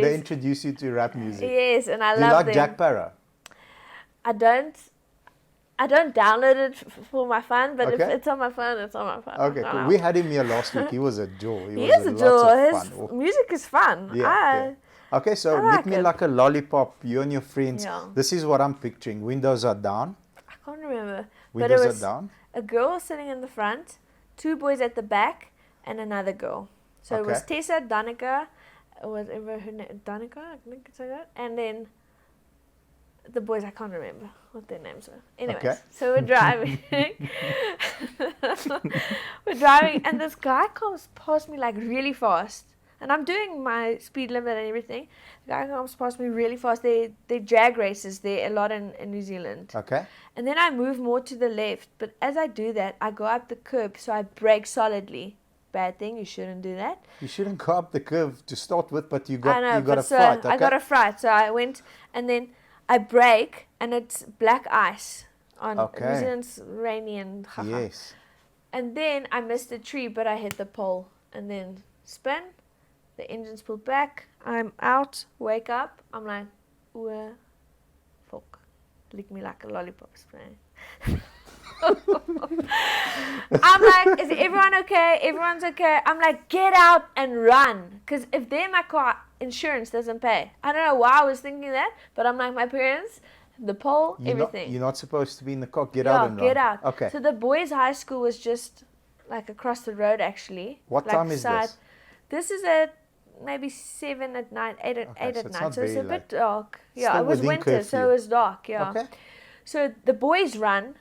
They introduced you to rap music. Yes, and I love them. Do you like Jack Parra? I don't download it for my fun, but if it's on my phone, it's on my phone. Okay, cool. We had him here last week. He was a jewel. He is a jewel. His music is fun. Okay, so I give like me it. like a lollipop, you and your friends. Yeah. This is what I'm picturing. Windows are down. I can't remember. But it Windows are was down. a girl sitting in the front, 2 boys at the back, and another girl. So it was Okay. Tessa, Danica, whatever her name, Danica, I think it's like that, and then the boys, I can't remember what their names were. Anyways, Okay. so we're driving. We're driving, and this guy comes past me like really fast. And I'm doing my speed limit and everything. The guy comes past me really fast. They drag races there a lot in New Zealand. Okay. And then I move more to the left. But as I do that, I go up the curb, so I brake solidly. Bad thing, you shouldn't do that. You shouldn't go up the curve to start with, but you I know, got a but so fright. Okay. I got a fright. So I went, and then I brake, and it's black ice on Okay. New Zealand's rainy and haha. Yes. And then I missed a tree, but I hit the pole. And then spin, the engine's pulled back. I'm out, wake up. I'm like, ooh, fuck. Lick me like a lollipop spray. I'm like, is everyone okay? Everyone's okay. I'm like, get out and run. Because if they're in my car, insurance doesn't pay. I don't know why I was thinking that, but I'm like, my parents, the pole, everything. You're not supposed to be in the car. Get out and run. Get out. Okay. So the boys' high school was just like across the road, actually. What like time is this? This is at maybe 7 at night, 8 at, Okay, 8 so at it's night. not So it's a very bit dark. Yeah, Still it was within winter, so curfew. it was dark. Yeah. Okay. So the boys run,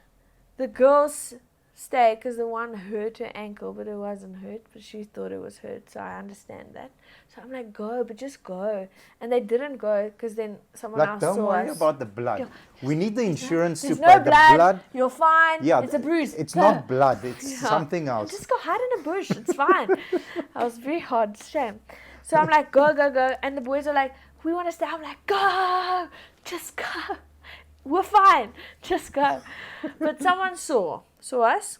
the girls stay because the one hurt her ankle, but it wasn't hurt, but she thought it was hurt, so I understand that. So I'm like, go, but just go. And they didn't go because then someone Like, else don't saw worry us. about the blood. Yeah. We need the insurance to There's pay no the blood. blood. You're fine. Yeah, It's a bruise. It's Go. not blood. It's Yeah. something else. Just go hide in a bush. It's fine. I was very hard. Shame. So I'm like, go, go, go. And the boys are like, we want to stay. I'm like, go. Just go. We're fine. Just go. But someone saw us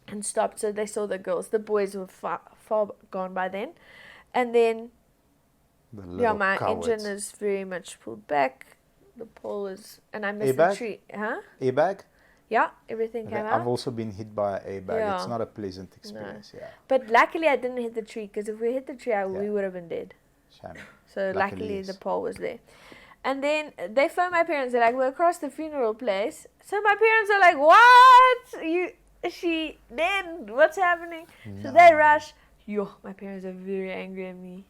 and stopped. So they saw the girls. The boys were far gone by then. And then, The yeah, little my cowards. engine is very much pulled back. The pole is, and I missed Airbag? the tree. Huh? Airbag? Yeah, everything Okay, came I've out. also been hit by an airbag. Yeah. It's not a pleasant experience. Yeah. But luckily I didn't hit the tree, because if we hit the tree, we Yeah. would have been dead. Shame. So Luckily, luckily yes. the pole was there. And then they phoned my parents. They're like, we're across the funeral place. So my parents are like, what? Is she dead? What's happening? So they No. rush. Yo, my parents are very angry at me.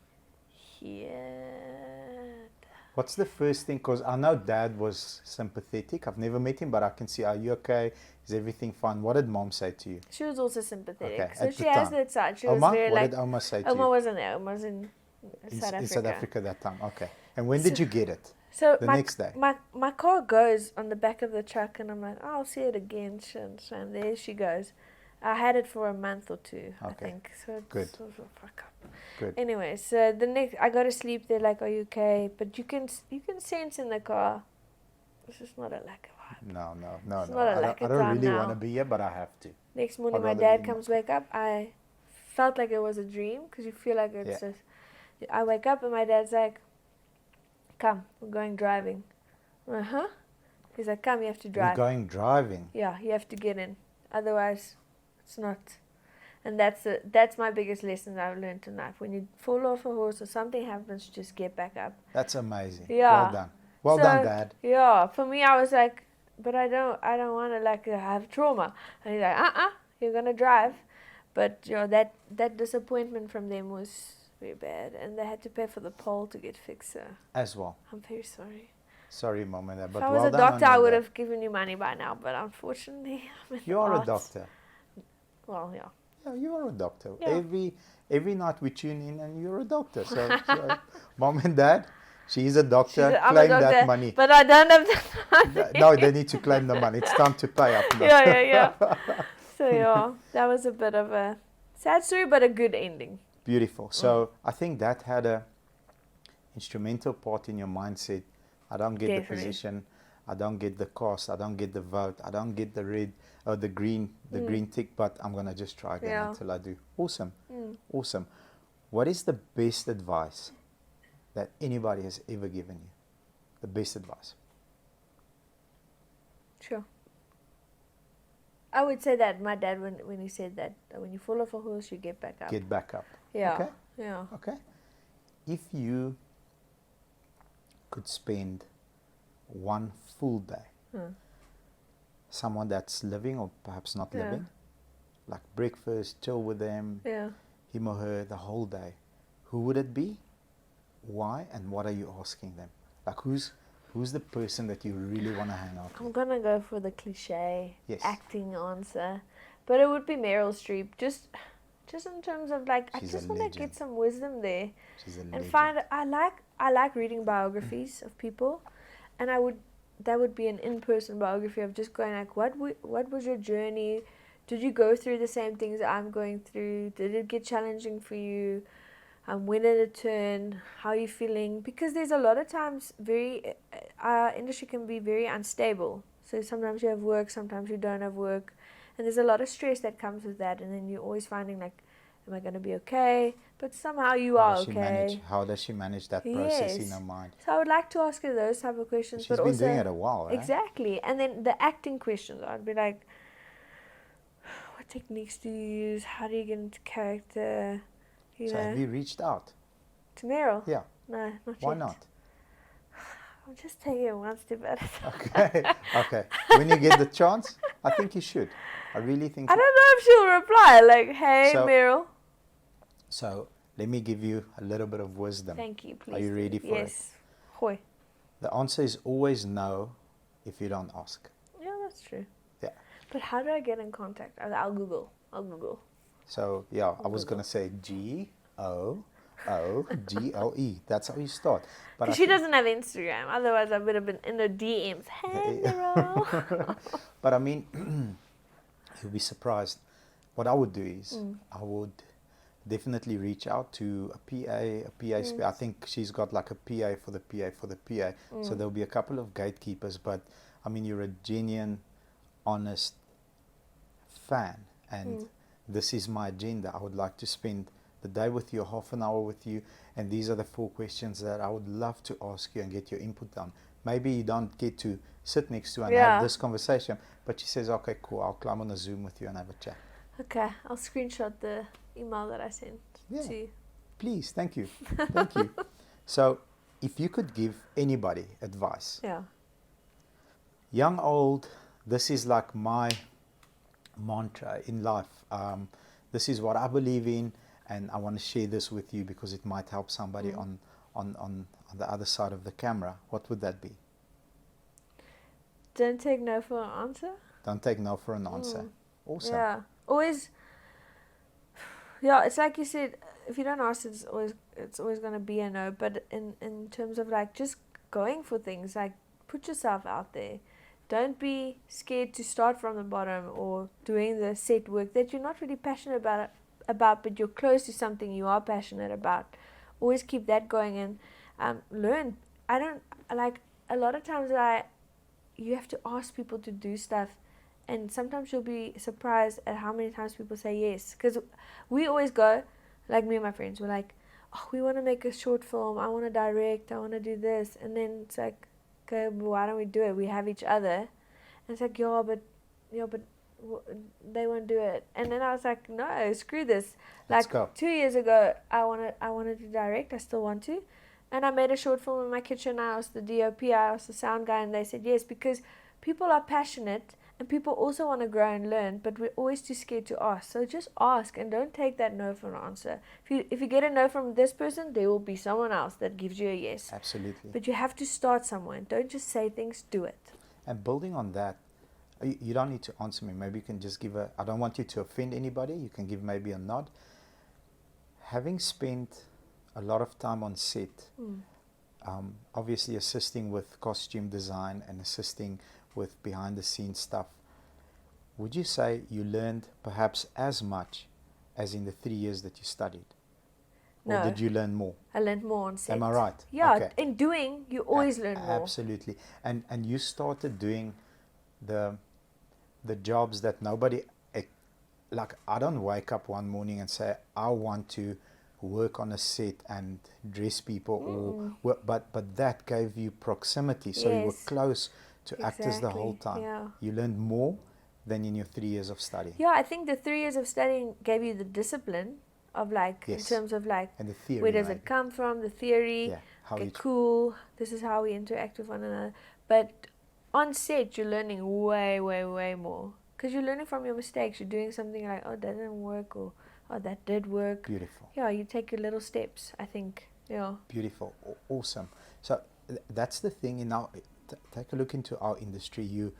Shit. What's the first thing? Because I know Dad was sympathetic. I've never met him, but I can see, are you okay? Is everything fine? What did Mom say to you? She was also sympathetic. Okay, So at she the has time. that side. She Oma, was very what like, did Oma say to Oma you? wasn't there. Oma was in South Africa. In South Africa that time. Okay. And when did you get it? So The my, next day? my car goes on the back of the truck, and I'm like, oh, I'll see it again. And there she goes. I had it for a month or two, I Okay. think. So it's Good. sort of fuck up. Good. Anyway, so the next, I go to sleep. They're like, "Are you okay?" But you can sense in the car. This is not a lack of vibe. No. It's not a I lack don't, of I don't time really now. want to be here, but I have to. Next morning, I'd my rather dad be comes wake up. I felt like it was a dream, because you feel like it's Yeah. just. I wake up and my dad's like, "Come, we're going driving." He's like, "Come, you have to We're drive." going driving. Yeah, you have to get in. Otherwise, it's not. And that's my biggest lesson I've learned in life. When you fall off a horse or something happens, just get back up. That's amazing. Yeah. Well done. Well So, done, Dad. Yeah, for me, I was like, but I don't want to like have trauma. And he's like, you're gonna drive. But you know that disappointment from them was very bad, and they had to pay for the pole to get fixed. So As well. I'm very sorry. Sorry, Mom and Dad. But If I was well a done on doctor, I your would dad. have given you money by now. But unfortunately, I'm in You are a arts. doctor. Well, yeah. Yeah, you are a doctor. Yeah. Every night we tune in and you're a doctor. So Mom and Dad, she's a doctor. I'm a Claim doctor, that money. but I don't have the money. No, they need to claim the money. It's time to pay up now. yeah. So yeah, that was a bit of a sad story, but a good ending. Beautiful. So I think that had a instrumental part in your mindset. I don't get Definitely. the position. I don't get the cost. I don't get the vote. I don't get the red or the green tick, but I'm gonna just try again Yeah. until I do. Awesome. Mm. Awesome. What is the best advice that anybody has ever given you? The best advice. Sure. I would say that my dad, when he said that when you fall off a horse, you get back up. Get back up. Yeah. Okay. Yeah. Okay. If you could spend one full day, someone that's living or perhaps not living, like breakfast, chill with them, him or her the whole day, who would it be? Why? And what are you asking them? Like who's the person that you really want to hang out with? I'm gonna go for the cliche acting answer, but it would be Meryl Streep. Just in terms of like, I just want to get some wisdom there, and find. I like reading biographies of people, and that would be an in-person biography of just going like, what was your journey? Did you go through the same things I'm going through? Did it get challenging for you? When did it turn? How are you feeling? Because there's a lot of times our industry can be very unstable. So sometimes you have work, sometimes you don't have work. And there's a lot of stress that comes with that. And then you're always finding like, am I going to be okay? But somehow you are okay. How does she manage that process in her mind? So I would like to ask her those type of questions. She's been doing it a while, right? Exactly. And then the acting questions, I'd be like, what techniques do you use? How do you get into character? So have you reached out? To Meryl? Yeah. No, not yet. Why not? I'm just taking it one step at a time. Okay. When you get the chance, I think you should. I really think. I don't know if she'll reply like, hey, Meryl. So let me give you a little bit of wisdom. Thank you, please. Are you ready for it? Yes. Hoi. The answer is always no if you don't ask. Yeah, that's true. Yeah. But how do I get in contact? I'll Google. So, I was going to say Google. That's how you start. But she doesn't have Instagram. Otherwise, I would have been in the DMs. Hey, Meryl. But I mean, you'll be surprised. What I would do is I would definitely reach out to a PA. I think she's got like a PA for the PA for the PA. So there'll be a couple of gatekeepers. But, I mean, you're a genuine, honest fan. And this is my agenda. I would like to spend the day with you, half an hour with you, and these are the 4 questions that I would love to ask you and get your input on. Maybe you don't get to sit next to her and have this conversation, but she says, okay, cool, I'll climb on a Zoom with you and have a chat. Okay, I'll screenshot the email that I sent to you. Please, thank you. Thank you. So, if you could give anybody advice, young, old, this is like my mantra in life. This is what I believe in, and I want to share this with you because it might help somebody on the other side of the camera. What would that be? Don't take no for an answer. Don't take no for an answer. Awesome. Yeah, always. Yeah, it's like you said. If you don't ask, it's always going to be a no. But in terms of like just going for things, like put yourself out there. Don't be scared to start from the bottom or doing the set work that you're not really passionate about, but you're close to something you are passionate about. Always keep that going and learn. I don't like a lot of times you have to ask people to do stuff, and sometimes you'll be surprised at how many times people say yes. Because we always go, like me and my friends, we're like, oh, we want to make a short film. I want to direct. I want to do this, and then it's like, okay, but why don't we do it? We have each other. And it's like, but they won't do it. And then I was like, no, screw this. Let's like go. 2 years ago, I wanted to direct. I still want to. And I made a short film in my kitchen. I asked the DOP, I asked the sound guy, and they said yes, because people are passionate and people also want to grow and learn, but we're always too scared to ask. So just ask and don't take that no for an answer. If you get a no from this person, there will be someone else that gives you a yes. Absolutely. But you have to start somewhere. Don't just say things, do it. And building on that, you don't need to answer me. Maybe you can just give I don't want you to offend anybody. You can give maybe a nod. Having spent a lot of time on set, obviously assisting with costume design and assisting with behind the scenes stuff, would you say you learned perhaps as much as in the 3 years that you studied? No. Or did you learn more? I learned more on set. Am I right? Yeah, okay. In doing, you always learn more. Absolutely. And you started doing the jobs that nobody, like I don't wake up one morning and say, I want to work on a set and dress people, but that gave you proximity, so you were close to actors the whole time. Yeah. You learned more than in your 3 years of study. Yeah, I think the 3 years of studying gave you the discipline of like, in terms of like, and the theory, where does it come from, the theory, How okay, you cool. This is how we interact with one another. But on set, you're learning way, way, way more. Because you're learning from your mistakes. You're doing something like, oh, that didn't work, or oh, that did work. beautiful. Yeah, you take your little steps, I think. Yeah. Beautiful, awesome. So that's the thing in our. Take a look into our industry. You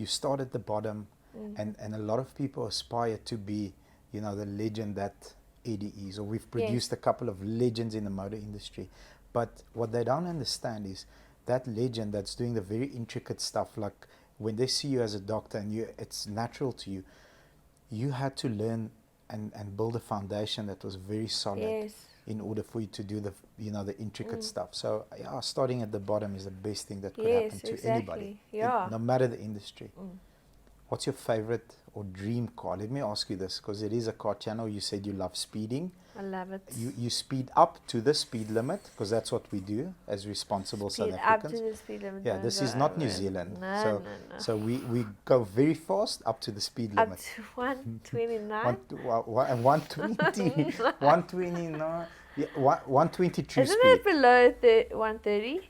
start at the bottom, and a lot of people aspire to be, you know, the legend that Eddie is. Or we've produced a couple of legends in the motor industry, but what they don't understand is that legend that's doing the very intricate stuff. Like when they see you as a doctor and it's natural to you. You had to learn and build a foundation that was very solid. Yes. In order for you to do the the intricate stuff. So yeah, starting at the bottom is the best thing that could happen to anybody, Yeah. no matter the industry. What's your favorite or dream car? Let me ask you this, because it is a car channel. You said you love speeding. I love it. You speed up to the speed limit, because that's what we do as responsible South Africans. Speed up to the speed limit. Yeah, this is not New Zealand. No. So we go very fast up to the speed limit. Up to 129. 120, 129, yeah, 120 true Isn't speed. it below 130?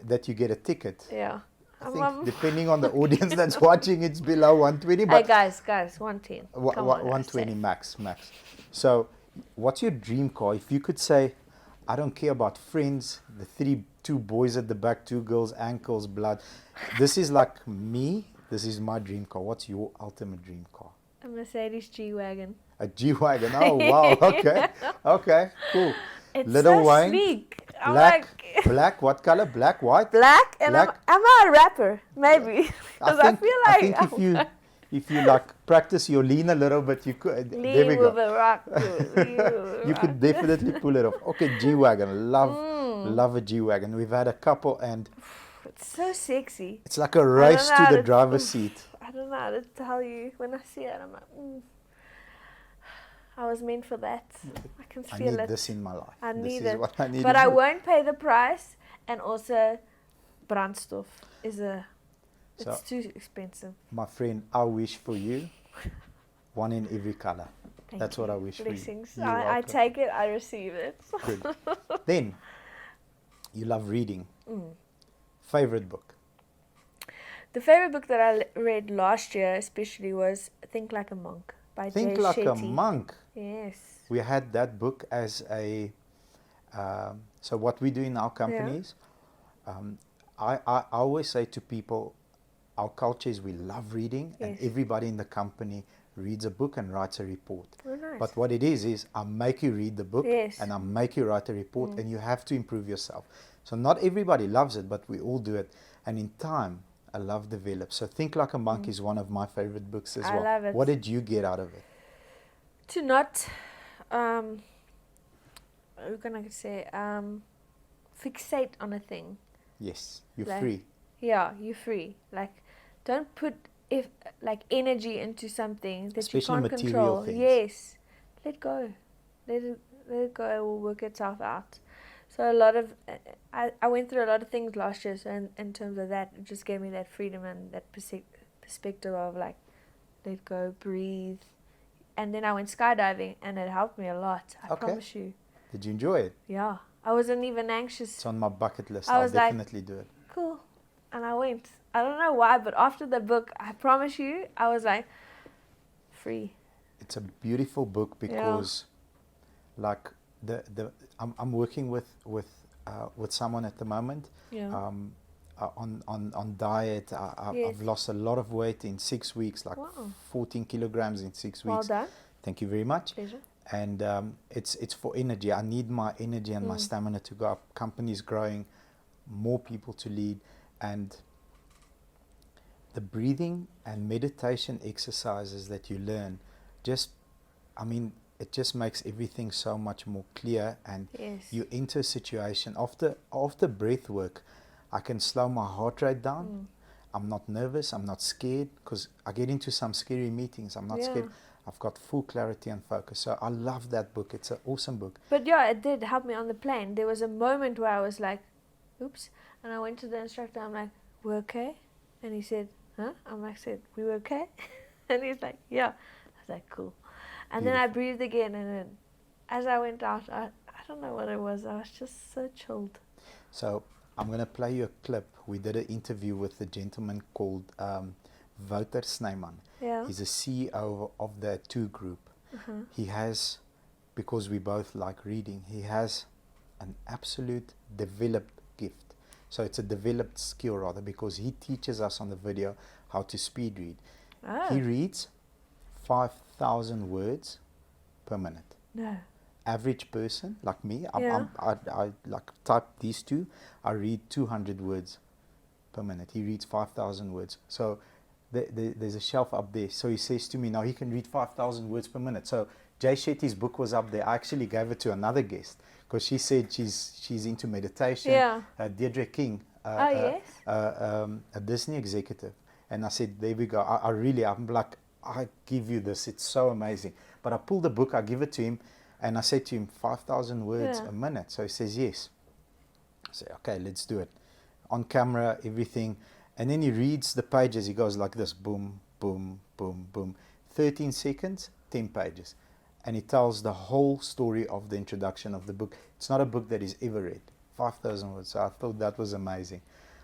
That you get a ticket. Yeah. I think depending on the audience that's watching, it's below 120. But hey guys, 110. Come on, 120 max. So, what's your dream car? If you could say, I don't care about friends, the two boys at the back, 2 girls, ankles, blood. This is like me. This is my dream car. What's your ultimate dream car? A Mercedes G-Wagon. A G-Wagon. Oh wow. Okay. Cool. It's Little so Wayne. sleek. Black. What color? Black, white. Black, and Black. I'm not a rapper, maybe. Because I feel like I think if you like practice your lean a little bit, you could. There we go. You could definitely pull it off. Okay, G-Wagon. Love a G-Wagon. We've had a couple, and it's so sexy. it's like a race to the driver's seat. I don't know how to tell you. When I see it, I'm like, I was meant for that. I can feel it. I need this in my life. I need this it. Is what I need but I won't pay the price. And also, brandstof is it's too expensive. My friend, I wish for you one in every color. That's what I wish Blessings. for you. I take it, I receive it. Good. Then, you love reading. Favorite book? The favorite book that I read last year especially was Think Like a Monk by Think Jay Like a Shetty. Monk. Yes. We had that book as a, so what we do in our companies, I always say to people, our culture is we love reading, and everybody in the company reads a book and writes a report. Oh, nice. But what it is I make you read the book and I make you write a report, and you have to improve yourself. So not everybody loves it, but we all do it. And in time, a love develops. So Think Like a Monk is one of my favorite books as well. I love it. What did you get out of it? To not, how can I say, fixate on a thing. Yes, you're Like, free. Yeah, you're free. Like, don't put energy into something that Especially you can't material control. things. Yes, let go. Let it go. It will work itself out. So a lot of I went through a lot of things last year. So in terms of that, it just gave me that freedom and that perspective of like, let go, breathe. And then I went skydiving, and it helped me a lot. I promise you. Did you enjoy it? Yeah, I wasn't even anxious. It's on my bucket list. I I'll was like, definitely do it. Cool. And I went. I don't know why, but after the book, I promise you, I was like, free. It's a beautiful book because, like, I'm working with someone at the moment. Yeah. On diet. I've lost a lot of weight in 6 weeks, like 14 kilograms in 6 weeks. Well done. Thank you very much. Pleasure. And it's for energy. I need my energy and my stamina to go up. Companies growing, more people to lead, and the breathing and meditation exercises that you learn, it just makes everything so much more clear. And you enter a situation after breath work, I can slow my heart rate down. I'm not nervous. I'm not scared, because I get into some scary meetings. I'm not scared. I've got full clarity and focus. So I love that book. It's an awesome book. But yeah, it did help me on the plane. There was a moment where I was like, oops. And I went to the instructor. I'm like, we're okay? And he said, huh? I'm like, we were okay? And he's like, yeah. I was like, cool. And then I breathed again. And then as I went out, I don't know what it was. I was just so chilled. So I'm going to play you a clip. We did an interview with a gentleman called Wouter Snyman. Yeah. He's a CEO of the 2 group. He has, because we both like reading, he has an absolute developed gift. So it's a developed skill rather, because he teaches us on the video how to speed read. Oh. He reads 5,000 words per minute. No. Average person like me, Yeah. I like type these two, I read 200 words per minute. He reads 5,000 words. So there's a shelf up there. So he says to me, now he can read 5,000 words per minute. So Jay Shetty's book was up there. I actually gave it to another guest because she said she's into meditation. Yeah. Deirdre King, Yes. a Disney executive. And I said, there we go. I'm like, I give you this. It's so amazing. But I pulled the book, I give it to him, and I said to him, 5,000 words Yeah. a minute. So he says, yes. I say, okay, let's do it. On camera, everything. And then he reads the pages. He goes like this, boom, boom, boom, boom. 13 seconds, 10 pages. And he tells the whole story of the introduction of the book. It's not a book that he's ever read. 5,000 words. So I thought that was amazing.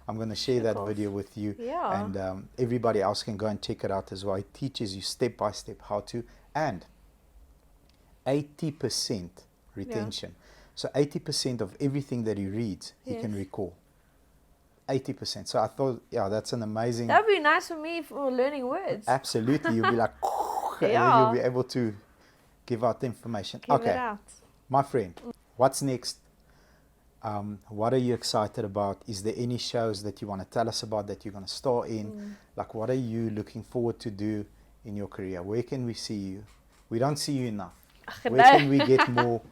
I'm going to share that video with you. Yeah. And everybody else can go and check it out as well. He teaches you step by step how to. And 80% retention. So 80% of everything that he reads, he can recall. 80%. So I thought, yeah, that's an amazing. That would be nice for me for learning words. Absolutely. You'll be like, and then you'll be able to give out the information. Give it out. My friend, what's next? What are you excited about? Is there any shows that you want to tell us about that you're going to star in? Like, what are you looking forward to do in your career? Where can we see you? We don't see you enough. Where can we get more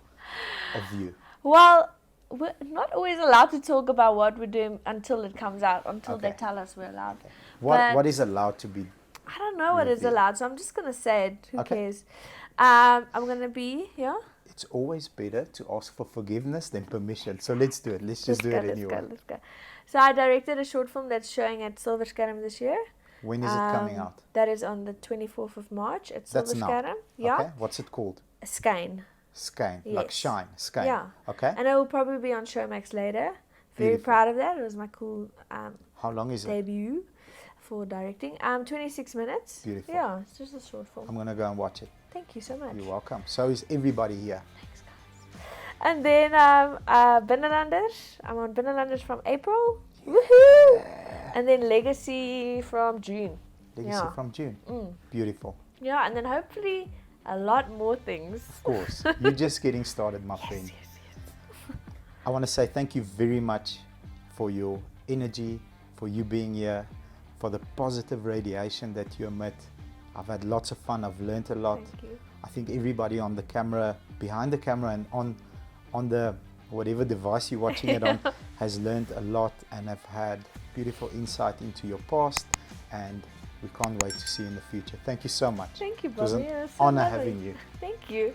of you? Well, we're not always allowed to talk about what we're doing until it comes out, until they tell us we're allowed. What is allowed to be? I don't know what is allowed, so I'm just going to say it. Who cares? I'm going to be, It's always better to ask for forgiveness than permission. So let's do it. Let's just do it anyway. Let's go. So I directed a short film that's showing at Silver Scarum this year. When is it coming out? That is on the 24th of March at Silver That's now. Scarum. Yeah. Okay. What's it called? Skein. Skein. Like Yes. shine. Skein. Yeah. Okay. And it will probably be on Showmax later. Very Beautiful. proud of that. It was my cool How long is it? debut for directing. 26 minutes. Beautiful. Yeah, it's just a short film. I'm going to go and watch it. Thank you so much. You're welcome. So is everybody here. Thanks, guys. And then Binnelanders. I'm on Binnelanders from April. Woohoo! And then Legacy from June. Legacy from June. Beautiful. Yeah, and then hopefully a lot more things. Of course. You're just getting started, my friend. Yes. I want to say thank you very much for your energy, for you being here, for the positive radiation that you emit. I've had lots of fun. I've learned a lot. Thank you. I think everybody on the camera, behind the camera, and on the whatever device you're watching it on has learned a lot and have had beautiful insight into your past, and we can't wait to see you in the future. Thank you so much. Thank you, It was Bobby. an It was so honor lovely. having you. Thank you.